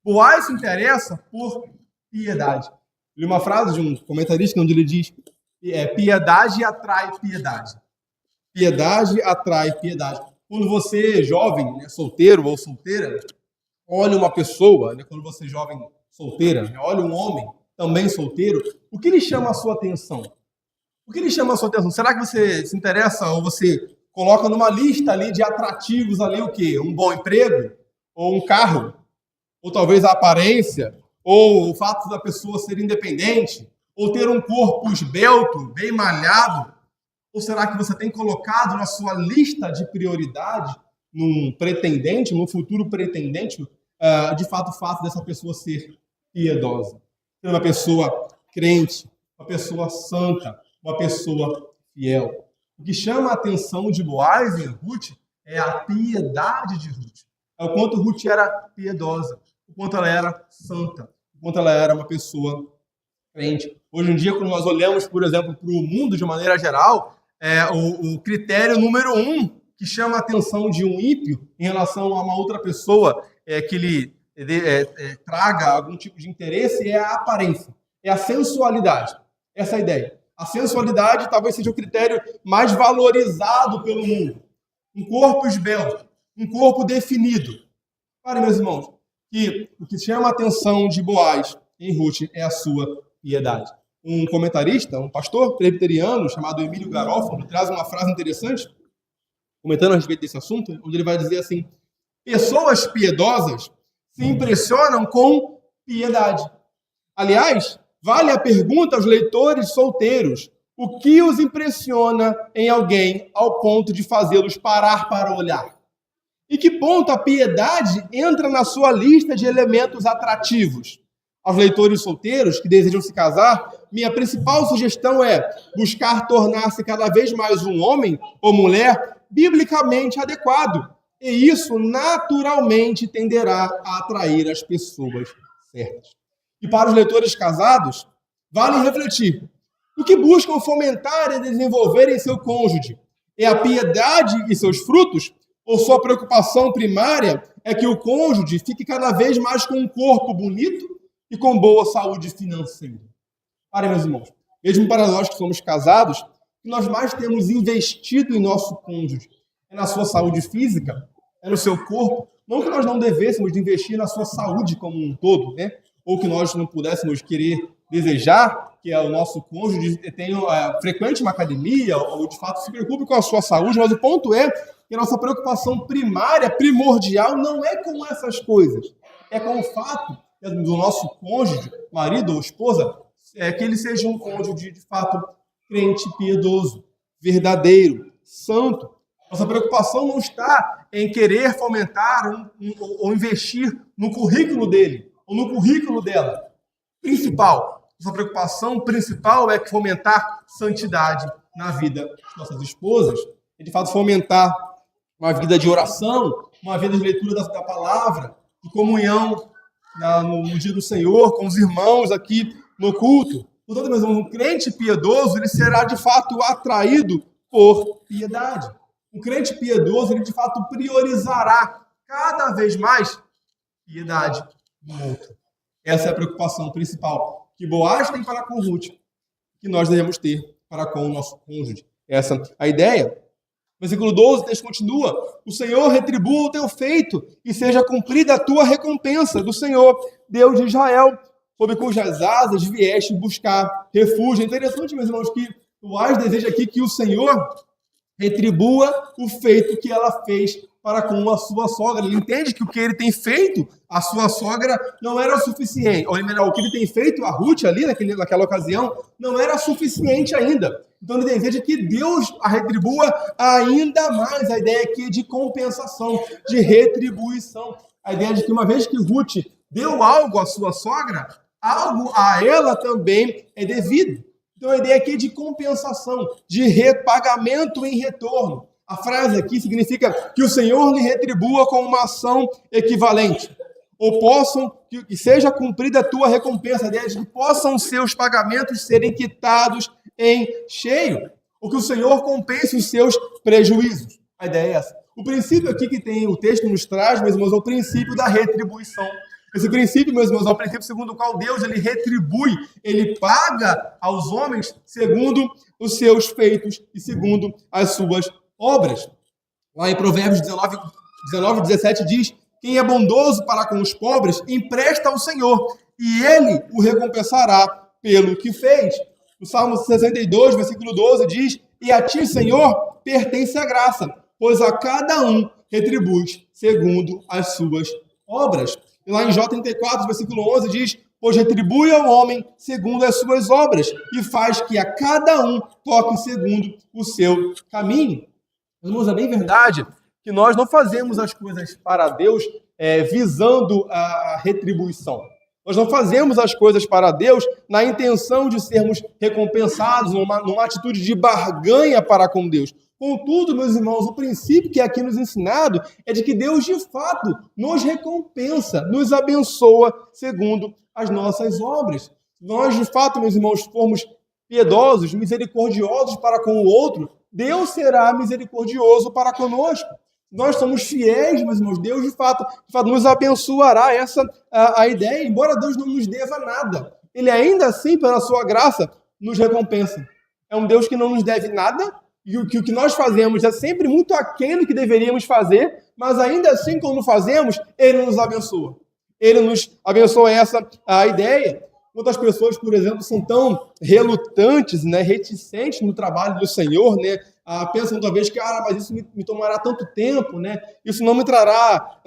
Boaz se interessa por piedade. Li uma frase de um comentarista onde ele diz: piedade atrai piedade. Piedade atrai piedade. Quando você, jovem, né, solteiro ou solteira, olha uma pessoa, né, quando você, jovem solteira, né, olha um homem também solteiro, o que lhe chama a sua atenção? O que lhe chama a sua atenção? Será que você se interessa ou você coloca numa lista ali de atrativos ali o quê? Um bom emprego? Ou um carro? Ou talvez a aparência? Ou o fato da pessoa ser independente? Ou ter um corpo esbelto, bem malhado? Ou será que você tem colocado na sua lista de prioridade, num pretendente, num futuro pretendente, de fato, o fato dessa pessoa ser piedosa? Ser uma pessoa crente, uma pessoa santa, uma pessoa fiel. O que chama a atenção de Boaz em Ruth é a piedade de Ruth. É o quanto Ruth era piedosa, o quanto ela era santa, o quanto ela era uma pessoa crente. Hoje em dia, quando nós olhamos, por exemplo, para o mundo de maneira geral, o critério número 1 que chama a atenção de um ímpio em relação a uma outra pessoa que lhe traga algum tipo de interesse é a aparência, é a sensualidade. Essa é a ideia. A sensualidade talvez seja o critério mais valorizado pelo mundo. Um corpo esbelto, um corpo definido. Parem, meus irmãos, que o que chama a atenção de Boaz em Ruth é a sua piedade. Um comentarista, um pastor presbiteriano chamado Emílio Garófalo, traz uma frase interessante, comentando a respeito desse assunto, onde ele vai dizer assim: pessoas piedosas se impressionam com piedade. Aliás, vale a pergunta aos leitores solteiros: o que os impressiona em alguém ao ponto de fazê-los parar para olhar? E que ponto a piedade entra na sua lista de elementos atrativos? Aos leitores solteiros que desejam se casar, minha principal sugestão é buscar tornar-se cada vez mais um homem ou mulher biblicamente adequado. E isso naturalmente tenderá a atrair as pessoas certas. E para os leitores casados, vale refletir. O que buscam fomentar e desenvolver em seu cônjuge é a piedade e seus frutos? Ou sua preocupação primária é que o cônjuge fique cada vez mais com um corpo bonito e com boa saúde financeira? Parem, meus irmãos, mesmo para nós que somos casados, o que nós mais temos investido em nosso cônjuge é na sua saúde física, é no seu corpo. Não que nós não devêssemos de investir na sua saúde como um todo, né? Ou que nós não pudéssemos querer desejar que o nosso cônjuge frequente uma academia ou, de fato, se preocupe com a sua saúde, mas o ponto é que a nossa preocupação primária, primordial, não é com essas coisas. É com o fato do nosso cônjuge, marido ou esposa, que ele seja um cônjuge, de fato, crente, piedoso, verdadeiro, santo. Nossa preocupação não está em querer fomentar ou investir no currículo dele, ou no currículo dela. Nossa preocupação principal é fomentar santidade na vida das nossas esposas, e de fato fomentar uma vida de oração, uma vida de leitura da palavra, de comunhão no dia do Senhor, com os irmãos aqui no culto. Portanto, meus irmãos, um crente piedoso, ele será de fato atraído por piedade. Um crente piedoso, ele de fato priorizará cada vez mais piedade no outro. Essa é a preocupação principal que Boaz tem para com Ruth, que nós devemos ter para com o nosso cônjuge. Essa é a ideia. Versículo 12, o texto continua: o Senhor retribua o teu feito e seja cumprida a tua recompensa do Senhor, Deus de Israel, sob cujas asas vieste buscar refúgio. É interessante, meus irmãos, que Boaz deseja aqui que o Senhor retribua o feito que ela fez para com a sua sogra. Ele entende que o que ele tem feito à sua sogra não era o suficiente. Ou melhor, o que ele tem feito a Ruth ali naquela ocasião não era suficiente ainda. Então ele deseja que Deus a retribua ainda mais. A ideia aqui é de compensação, de retribuição. A ideia de que uma vez que Ruth deu algo à sua sogra, algo a ela também é devido. Então a ideia aqui é de compensação, de repagamento em retorno. A frase aqui significa que o Senhor lhe retribua com uma ação equivalente. Ou que seja cumprida a tua recompensa, a ideia de que possam seus pagamentos serem quitados em cheio. Ou que o Senhor compense os seus prejuízos. A ideia é essa. O princípio aqui que tem o texto nos traz, meus irmãos, é o princípio da retribuição. Esse princípio, meus irmãos, é o princípio segundo o qual Deus ele retribui, ele paga aos homens segundo os seus feitos e segundo as suas obras. Lá em Provérbios 19, 17 diz: quem é bondoso para com os pobres, empresta ao Senhor, e ele o recompensará pelo que fez. No Salmo 62, versículo 12, diz: e a ti, Senhor, pertence a graça, pois a cada um retribui segundo as suas obras. E lá em Jó 34, versículo 11, diz: pois retribui ao homem segundo as suas obras, e faz que a cada um toque segundo o seu caminho. Irmãos, é bem verdade que nós não fazemos as coisas para Deus visando a retribuição. Nós não fazemos as coisas para Deus na intenção de sermos recompensados, numa atitude de barganha para com Deus. Contudo, meus irmãos, o princípio que é aqui nos ensinado é de que Deus, de fato, nos recompensa, nos abençoa segundo as nossas obras. Nós, de fato, meus irmãos, formos piedosos, misericordiosos para com o outro, Deus será misericordioso para conosco. Nós somos fiéis, meus irmãos, Deus, de fato nos abençoará. Essa a ideia, embora Deus não nos deva nada, Ele ainda assim, pela sua graça, nos recompensa. É um Deus que não nos deve nada, e o que nós fazemos é sempre muito aquém do que deveríamos fazer, mas ainda assim, quando fazemos, Ele nos abençoa. Ele nos abençoa, essa a ideia. Muitas pessoas, por exemplo, são tão relutantes, né, reticentes no trabalho do Senhor, né, pensam talvez que mas isso me tomará tanto tempo, né, isso não me trará,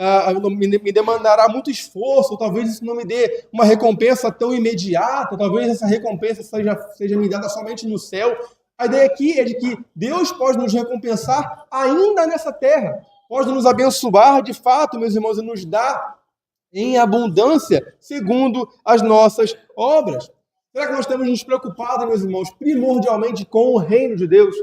me demandará muito esforço, ou talvez isso não me dê uma recompensa tão imediata, talvez essa recompensa seja me dada somente no céu. A ideia aqui é de que Deus pode nos recompensar ainda nessa terra, pode nos abençoar de fato, meus irmãos, e nos dar em abundância, segundo as nossas obras. Será que nós temos nos preocupado, meus irmãos, primordialmente com o reino de Deus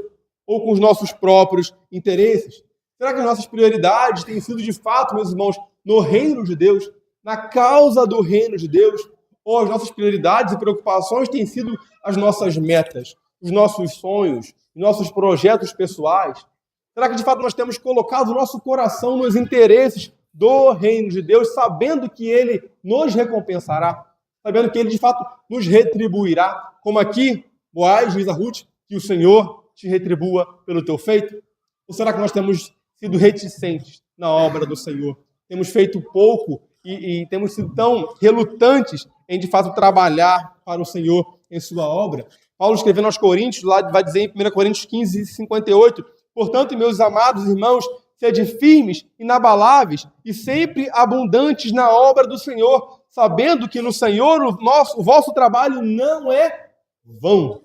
ou com os nossos próprios interesses? Será que as nossas prioridades têm sido, de fato, meus irmãos, no reino de Deus, na causa do reino de Deus? Ou as nossas prioridades e preocupações têm sido as nossas metas, os nossos sonhos, os nossos projetos pessoais? Será que, de fato, nós temos colocado o nosso coração nos interesses do reino de Deus, sabendo que Ele nos recompensará, sabendo que Ele, de fato, nos retribuirá? Como aqui, Boaz diz a Ruth, que o Senhor te retribua pelo teu feito? Ou será que nós temos sido reticentes na obra do Senhor? Temos feito pouco e temos sido tão relutantes em, de fato, trabalhar para o Senhor em sua obra? Paulo, escrevendo aos Coríntios, lá vai dizer em 1 Coríntios 15, 58, portanto, meus amados irmãos, sede firmes, inabaláveis e sempre abundantes na obra do Senhor, sabendo que no Senhor o vosso trabalho não é vão.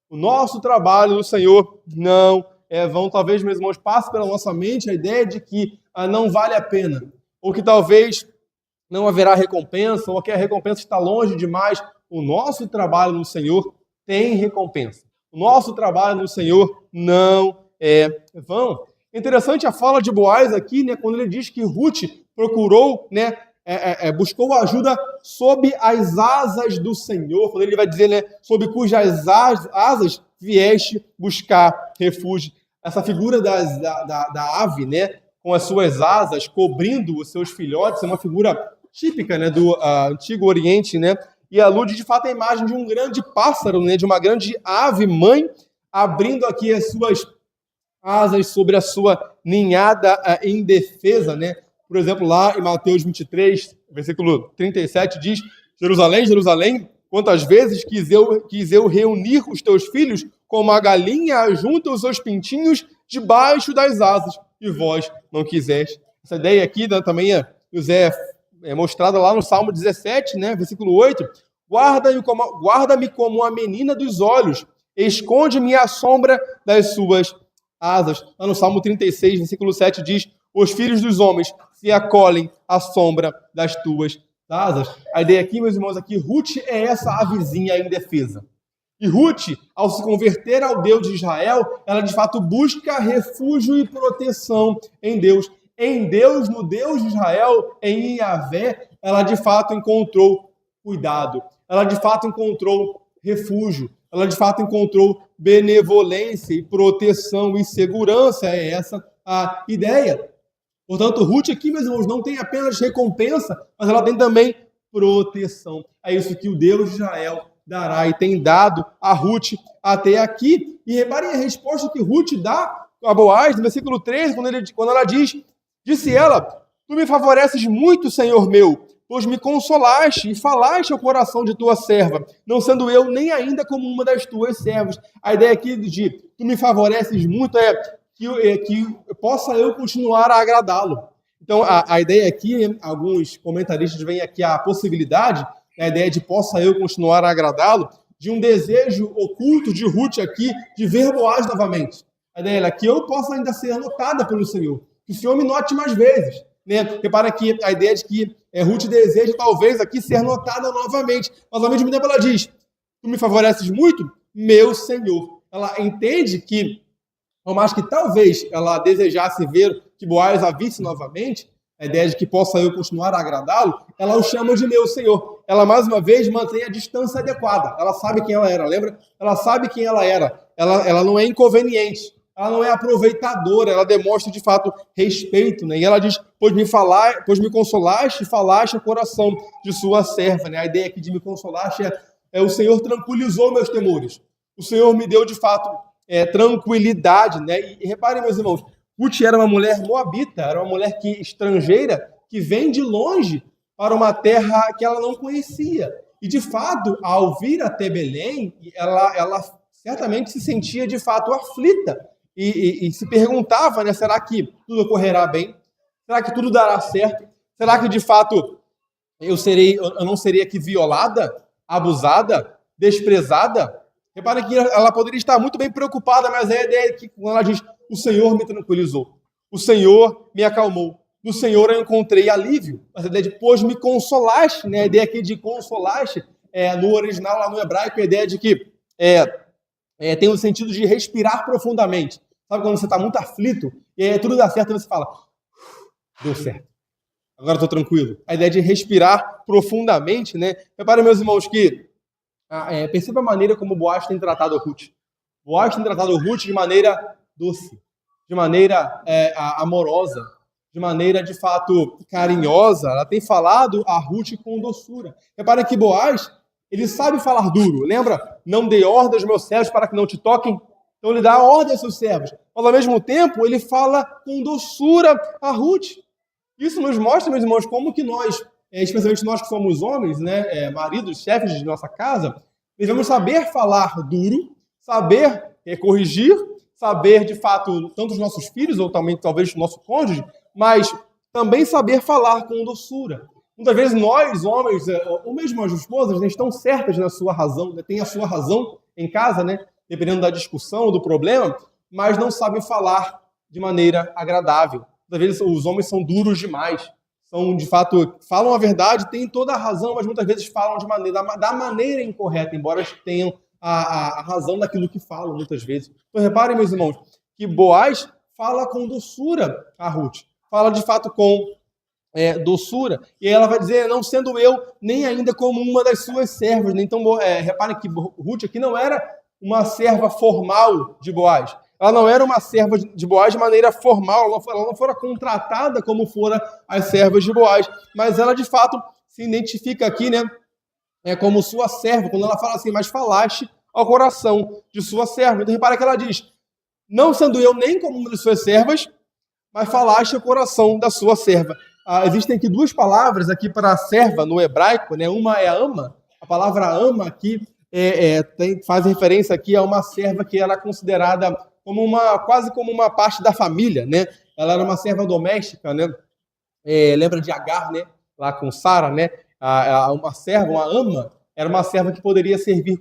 O nosso trabalho no Senhor não é vão. Talvez, meus irmãos, passe pela nossa mente a ideia de que não vale a pena, ou que talvez não haverá recompensa, ou que a recompensa está longe demais. O nosso trabalho no Senhor tem recompensa. O nosso trabalho no Senhor não é vão. É interessante a fala de Boaz aqui, né, quando ele diz que Ruth procurou, né, buscou ajuda sob as asas do Senhor. Quando ele vai dizer, né, sob cujas asas vieste buscar refúgio. Essa figura da ave, né, com as suas asas cobrindo os seus filhotes, é uma figura típica, né, do Antigo Oriente, né, e alude de fato à imagem de um grande pássaro, né, de uma grande ave mãe, abrindo aqui as suas asas sobre a sua ninhada indefesa, né? Por exemplo, lá em Mateus 23, versículo 37, diz: Jerusalém, Jerusalém, quantas vezes quis eu reunir os teus filhos como a galinha junta os seus pintinhos debaixo das asas, e vós não quiseste. Essa ideia aqui também é mostrada lá no Salmo 17, né, versículo 8. Guarda-me como a menina dos olhos, esconde-me à sombra das suas asas. Lá no Salmo 36, versículo 7 diz: os filhos dos homens se acolhem à sombra das tuas asas. A ideia aqui, meus irmãos, aqui, Ruth é essa a vizinha indefesa. E Ruth, ao se converter ao Deus de Israel, ela de fato busca refúgio e proteção em Deus. Em Deus, no Deus de Israel, em Yahvé, ela de fato encontrou cuidado. Ela de fato encontrou refúgio. Ela de fato encontrou benevolência e proteção e segurança. É essa a ideia. Portanto, Ruth aqui, meus irmãos, não tem apenas recompensa, mas ela tem também proteção. É isso que o Deus de Israel dará e tem dado a Ruth até aqui. E reparem a resposta que Ruth dá a Boaz, no versículo 13, quando ela diz: disse ela, tu me favoreces muito, Senhor meu, pois me consolaste e falaste ao coração de tua serva, não sendo eu nem ainda como uma das tuas servas. A ideia aqui de tu me favoreces muito é que possa eu continuar a agradá-lo. Então, a ideia aqui, alguns comentaristas veem aqui a possibilidade, a ideia de possa eu continuar a agradá-lo, de um desejo oculto de Ruth aqui, de ver Boaz novamente. A ideia é que eu possa ainda ser notada pelo Senhor, que o Senhor me note mais vezes. Né? Repara aqui a ideia de que Ruth deseja, talvez, aqui ser notada novamente. Mas, ao mesmo tempo, ela diz, tu me favoreces muito, meu Senhor. Ela entende que, por mais que talvez ela desejasse ver que Boaz a visse novamente, a ideia de que possa eu continuar a agradá-lo, ela o chama de meu Senhor. Ela, mais uma vez, mantém a distância adequada. Ela sabe quem ela era, lembra? Ela sabe quem ela era. Ela não é inconveniente. Ela não é aproveitadora. Ela demonstra, de fato, respeito. Né? E ela diz, pois me consolaste e falaste o coração de sua serva. Né? A ideia aqui de me consolaste é o Senhor tranquilizou meus temores. O Senhor me deu, de fato, tranquilidade. Né? E reparem, meus irmãos, Ruth era uma mulher moabita, era uma mulher estrangeira, que vem de longe para uma terra que ela não conhecia. E, de fato, ao vir até Belém, ela certamente se sentia, de fato, aflita. E se perguntava, né, será que tudo ocorrerá bem? Será que tudo dará certo? Será que, de fato, eu não serei aqui violada, abusada, desprezada? Repare que ela poderia estar muito bem preocupada, mas a ideia é que, quando ela diz, o Senhor me tranquilizou, o Senhor me acalmou, no Senhor eu encontrei alívio. Mas a ideia de, pois me consolaste, né? A ideia aqui de consolaste, no original, lá no hebraico, a ideia de que tem o sentido de respirar profundamente. Sabe quando você está muito aflito e tudo dá certo e você fala, deu certo, agora estou tranquilo. A ideia de respirar profundamente, né? Reparem, meus irmãos, que perceba a maneira como Boaz tem tratado a Ruth. Boaz tem tratado a Ruth de maneira doce, de maneira amorosa, de maneira, de fato, carinhosa. Ela tem falado a Ruth com doçura. Repara que Boaz, ele sabe falar duro. Lembra? Não dê ordem aos meus servos para que não te toquem. Então ele dá ordem aos seus servos. Mas, ao mesmo tempo, ele fala com doçura a Ruth. Isso nos mostra, meus irmãos, como que nós, especialmente nós que somos homens, né, maridos, chefes de nossa casa, devemos saber falar duro, saber corrigir, saber, de fato, tanto os nossos filhos, ou também, talvez, o nosso cônjuge, mas também saber falar com doçura. Muitas vezes nós, homens, ou mesmo as esposas, né, estão certas na sua razão, né, têm a sua razão em casa, né, dependendo da discussão, do problema, mas não sabem falar de maneira agradável. Muitas vezes os homens são duros demais, são, de fato, falam a verdade, têm toda a razão, mas muitas vezes falam da maneira incorreta, embora tenham a razão daquilo que falam, muitas vezes. Então, reparem, meus irmãos, que Boaz fala com doçura a Ruth. Fala, de fato, com doçura. E ela vai dizer, não sendo eu nem ainda como uma das suas servas. Então, reparem que Ruth aqui não era uma serva formal de Boaz. Ela não era uma serva de Boaz de maneira formal. Ela não fora contratada como fora as servas de Boaz. Mas ela, de fato, se identifica aqui, né, como sua serva, quando ela fala assim, mas falaste ao coração de sua serva. Então, repara que ela diz, não sendo eu nem como uma de suas servas, mas falaste o coração da sua serva. Existem aqui duas palavras aqui para serva no hebraico, né? Uma é ama. A palavra ama aqui faz referência aqui a uma serva que era considerada como quase como uma parte da família, né? Ela era uma serva doméstica, né? Lembra de Agar, né? Lá com Sara, né? Uma serva, uma ama, era uma serva que poderia servir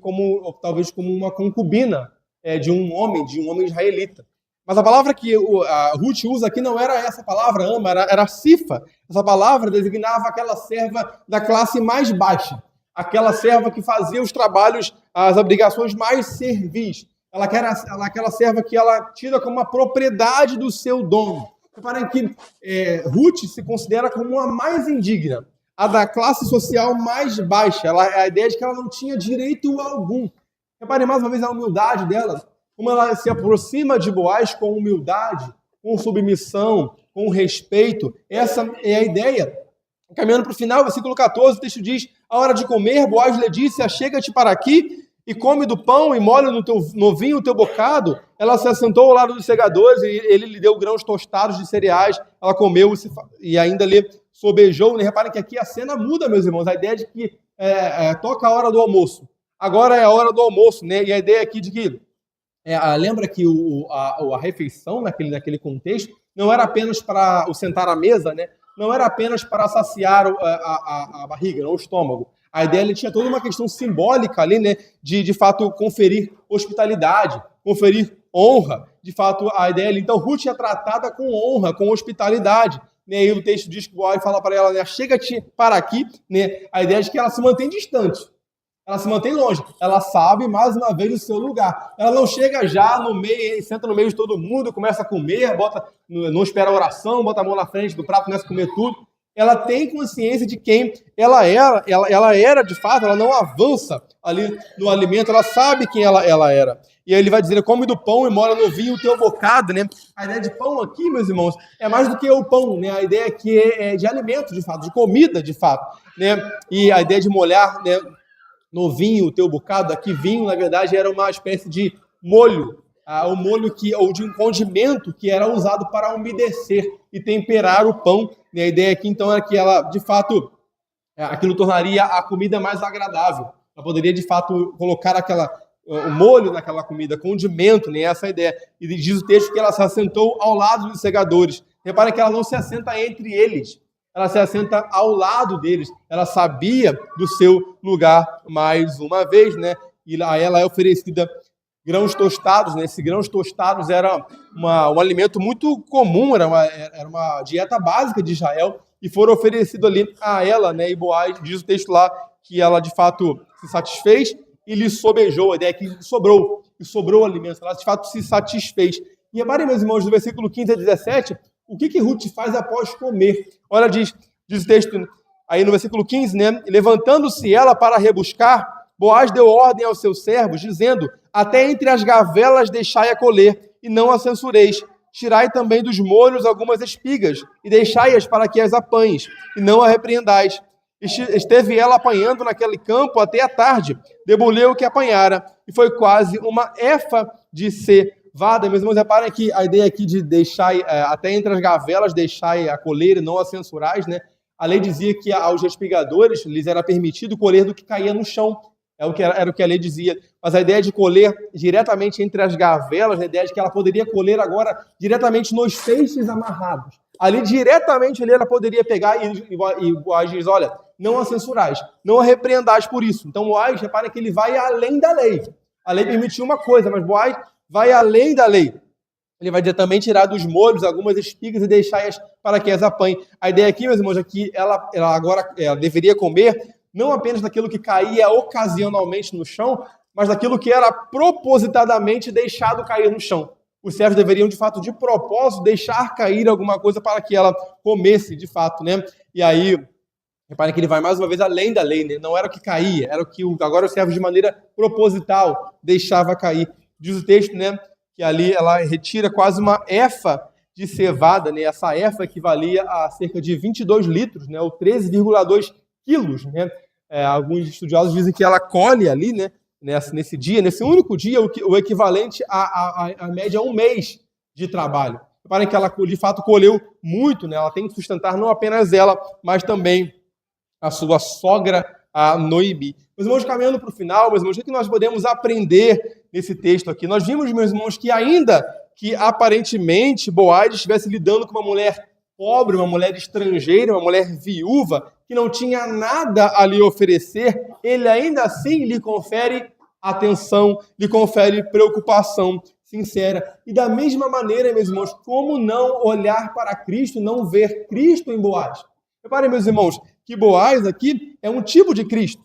talvez como uma concubina de um homem israelita. Mas a palavra que a Ruth usa aqui não era essa palavra ama, era sifa. Essa palavra designava aquela serva da classe mais baixa, aquela serva que fazia os trabalhos, as obrigações mais servis. Aquela serva que ela tira como uma propriedade do seu dono. Reparem que Ruth se considera como a mais indigna, a da classe social mais baixa. A ideia de que ela não tinha direito algum. Reparem mais uma vez a humildade dela, como ela se aproxima de Boaz com humildade, com submissão, com respeito. Essa é a ideia. Caminhando para o final, versículo 14, o texto diz: a hora de comer, Boaz lhe disse: achega-te para aqui e come do pão e molha no vinho o teu bocado. Ela se assentou ao lado dos segadores e ele lhe deu grãos tostados de cereais. Ela comeu e ainda lhe sobejou. Reparem que aqui a cena muda, meus irmãos. A ideia de que toca a hora do almoço. Agora é a hora do almoço, né? E a ideia aqui de que lembra que a refeição naquele contexto não era apenas para o sentar à mesa, né? Não era apenas para saciar a barriga, não, o estômago. A ideia tinha toda uma questão simbólica ali, né? De fato, conferir hospitalidade, conferir honra. De fato, a ideia ali. Então, Ruth é tratada com honra, com hospitalidade. Né? E o texto diz que Boaz fala para ela, né? Chega-te para aqui. Né? A ideia é de que ela se mantém distante. Ela se mantém longe. Ela sabe, mais uma vez, o seu lugar. Ela não chega já no meio, senta no meio de todo mundo, começa a comer, não espera a oração, bota a mão na frente do prato, começa a comer tudo. Ela tem consciência de quem ela era. Ela era, de fato, ela não avança ali no alimento, ela sabe quem ela era. E aí ele vai dizer: come do pão e molha no vinho o teu bocado, né? A ideia de pão aqui, meus irmãos, é mais do que o pão, né? A ideia aqui é de alimento, de fato, de comida, de fato, né? E a ideia de molhar, né, no vinho o teu bocado, aqui vinho, na verdade, era uma espécie de molho, um molho ou de um condimento que era usado para umedecer e temperar o pão. E a ideia aqui, então, é que ela, de fato, aquilo tornaria a comida mais agradável. Ela poderia, de fato, colocar o molho naquela comida, condimento, né? Essa é a ideia. E diz o texto que ela se assentou ao lado dos segadores. Repara que ela não se assenta entre eles. Ela se assenta ao lado deles. Ela sabia do seu lugar mais uma vez, né? E a ela é oferecida grãos tostados, né? Esses grãos tostados era um alimento muito comum, era uma dieta básica de Israel, e foram oferecidos ali a ela, né? E Boaz, diz o texto lá, que ela de fato se satisfez e lhe sobejou. A ideia é que sobrou o alimento, ela de fato se satisfez. E reparem, meus irmãos, do versículo 15 a 17, o que Ruth faz após comer? Olha, diz o texto aí no versículo 15, né? Levantando-se ela para rebuscar, Boaz deu ordem aos seus servos, dizendo: até entre as gavelas deixai-a colher, e não a censureis. Tirai também dos molhos algumas espigas, e deixai-as para que as apanhes, e não a repreendais. Esteve ela apanhando naquele campo até a tarde, debulhou o que apanhara, e foi quase uma efa de cevada. Meus irmãos, reparem que a ideia aqui de deixar, até entre as gavelas, deixai a colher e não a censurais, né? A lei dizia que aos espigadores lhes era permitido colher do que caía no chão. Era o que a lei dizia. Mas a ideia de colher diretamente entre as gavelas, a ideia de que ela poderia colher agora diretamente nos feixes amarrados. Ali, diretamente, ela poderia pegar e Boaz diz: olha, não a censurais, não a repreendais por isso. Então, Boaz, repara que ele vai além da lei. A lei permitiu uma coisa, mas Boaz vai além da lei. Ele vai dizer também: tirar dos molhos algumas espigas e deixar-as para que as apanhe. A ideia aqui, meus irmãos, é que ela agora deveria comer não apenas daquilo que caía ocasionalmente no chão, mas daquilo que era propositadamente deixado cair no chão. Os servos deveriam, de fato, de propósito, deixar cair alguma coisa para que ela comesse, de fato, né? E aí, reparem que ele vai mais uma vez além da lei, né? Não era o que caía, era o que agora os servos, de maneira proposital, deixava cair. Diz o texto, né, que ali ela retira quase uma efa de cevada, né? Essa efa equivalia a cerca de 22 litros, né? Ou 13,2 quilos, né? Alguns estudiosos dizem que ela colhe ali, né? nesse dia, nesse único dia, o equivalente à média a um mês de trabalho. Reparem que ela, de fato, colheu muito, né? Ela tem que sustentar não apenas ela, mas também a sua sogra, a Noemi. Meus irmãos, caminhando para o final, meus irmãos, o que nós podemos aprender nesse texto aqui? Nós vimos, meus irmãos, que ainda que aparentemente Boaz estivesse lidando com uma mulher pobre, uma mulher estrangeira, uma mulher viúva, que não tinha nada a lhe oferecer, ele ainda assim lhe confere atenção, lhe confere preocupação sincera. E da mesma maneira, meus irmãos, como não olhar para Cristo, não ver Cristo em Boaz? Reparem, meus irmãos, que Boaz aqui é um tipo de Cristo.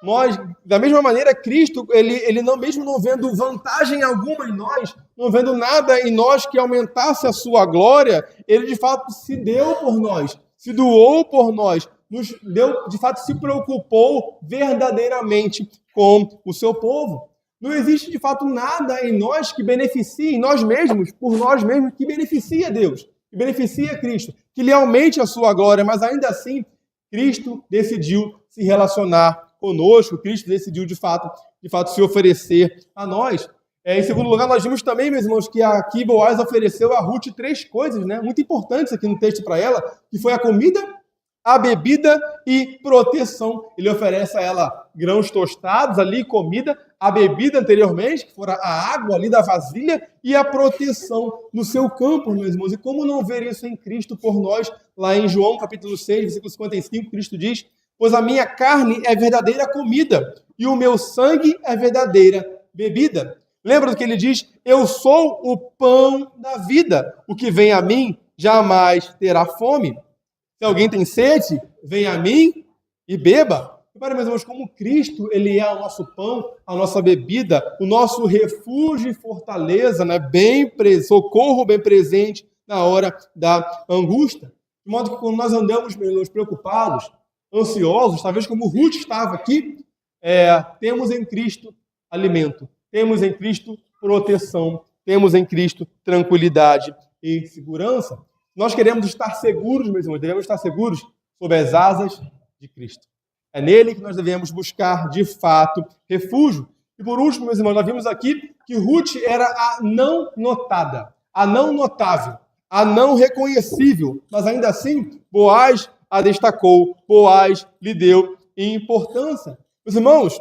Nós, da mesma maneira, Cristo, ele não, mesmo não vendo vantagem alguma em nós, não vendo nada em nós que aumentasse a sua glória, ele de fato se deu por nós, se doou por nós, nos deu, de fato se preocupou verdadeiramente com o seu povo. Não existe de fato nada em nós que beneficie, em nós mesmos, por nós mesmos, que beneficie a Deus, que beneficie a Cristo, que lhe aumente a sua glória, mas ainda assim, Cristo decidiu se relacionar conosco, Cristo decidiu de fato se oferecer a nós. Em segundo lugar, nós vimos também, meus irmãos, que aqui Boaz ofereceu a Ruth 3 coisas, né, muito importantes aqui no texto para ela, que foi a comida, a bebida e proteção. Ele oferece a ela grãos tostados ali, comida, a bebida anteriormente, que fora a água ali da vasilha, e a proteção no seu campo, meus irmãos. E como não ver isso em Cristo por nós? Lá em João, capítulo 6, versículo 55, Cristo diz: pois a minha carne é verdadeira comida, e o meu sangue é verdadeira bebida. Lembra do que ele diz? Eu sou o pão da vida. O que vem a mim jamais terá fome. Se alguém tem sede, venha a mim e beba. Repare, meus irmãos, como Cristo, ele é o nosso pão, a nossa bebida, o nosso refúgio e fortaleza, né? Socorro bem presente na hora da angústia. De modo que quando nós andamos, meus irmãos, preocupados, ansiosos, talvez como Ruth estava aqui, temos em Cristo alimento, temos em Cristo proteção, temos em Cristo tranquilidade e segurança. Nós queremos estar seguros, meus irmãos, devemos estar seguros sob as asas de Cristo. É nele que nós devemos buscar, de fato, refúgio. E por último, meus irmãos, nós vimos aqui que Ruth era a não notada, a não notável, a não reconhecível, mas ainda assim, Boaz a destacou, Boaz lhe deu importância. Meus irmãos,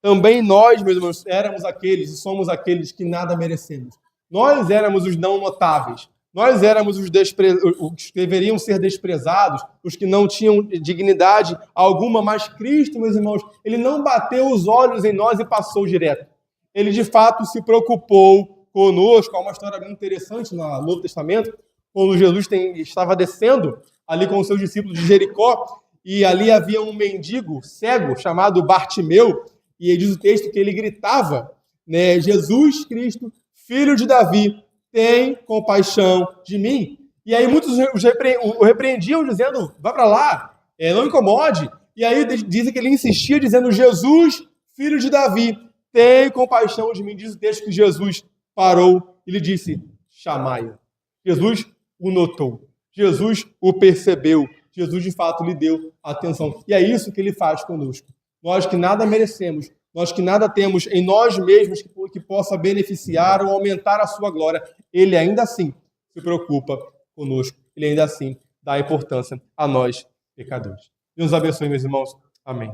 também nós, meus irmãos, éramos aqueles e somos aqueles que nada merecemos. Nós éramos os não notáveis. Nós éramos os que deveriam ser desprezados, os que não tinham dignidade alguma, mas Cristo, meus irmãos, ele não bateu os olhos em nós e passou direto. Ele, de fato, se preocupou conosco. Há uma história bem interessante no Novo Testamento, quando Jesus estava descendo ali com os seus discípulos de Jericó, e ali havia um mendigo cego chamado Bartimeu, e diz o texto que ele gritava, né, Jesus Cristo, filho de Davi, tem compaixão de mim. E aí muitos o repreendiam dizendo, vá para lá, não incomode. E aí dizem que ele insistia dizendo, Jesus, filho de Davi, tem compaixão de mim. Diz o texto que Jesus parou e lhe disse, chamai-o. Jesus o notou. Jesus o percebeu. Jesus, de fato, lhe deu atenção. E é isso que ele faz conosco. Nós que nada merecemos, nós que nada temos em nós mesmos que possa beneficiar ou aumentar a sua glória, ele ainda assim se preocupa conosco. Ele ainda assim dá importância a nós, pecadores. Deus abençoe, meus irmãos. Amém.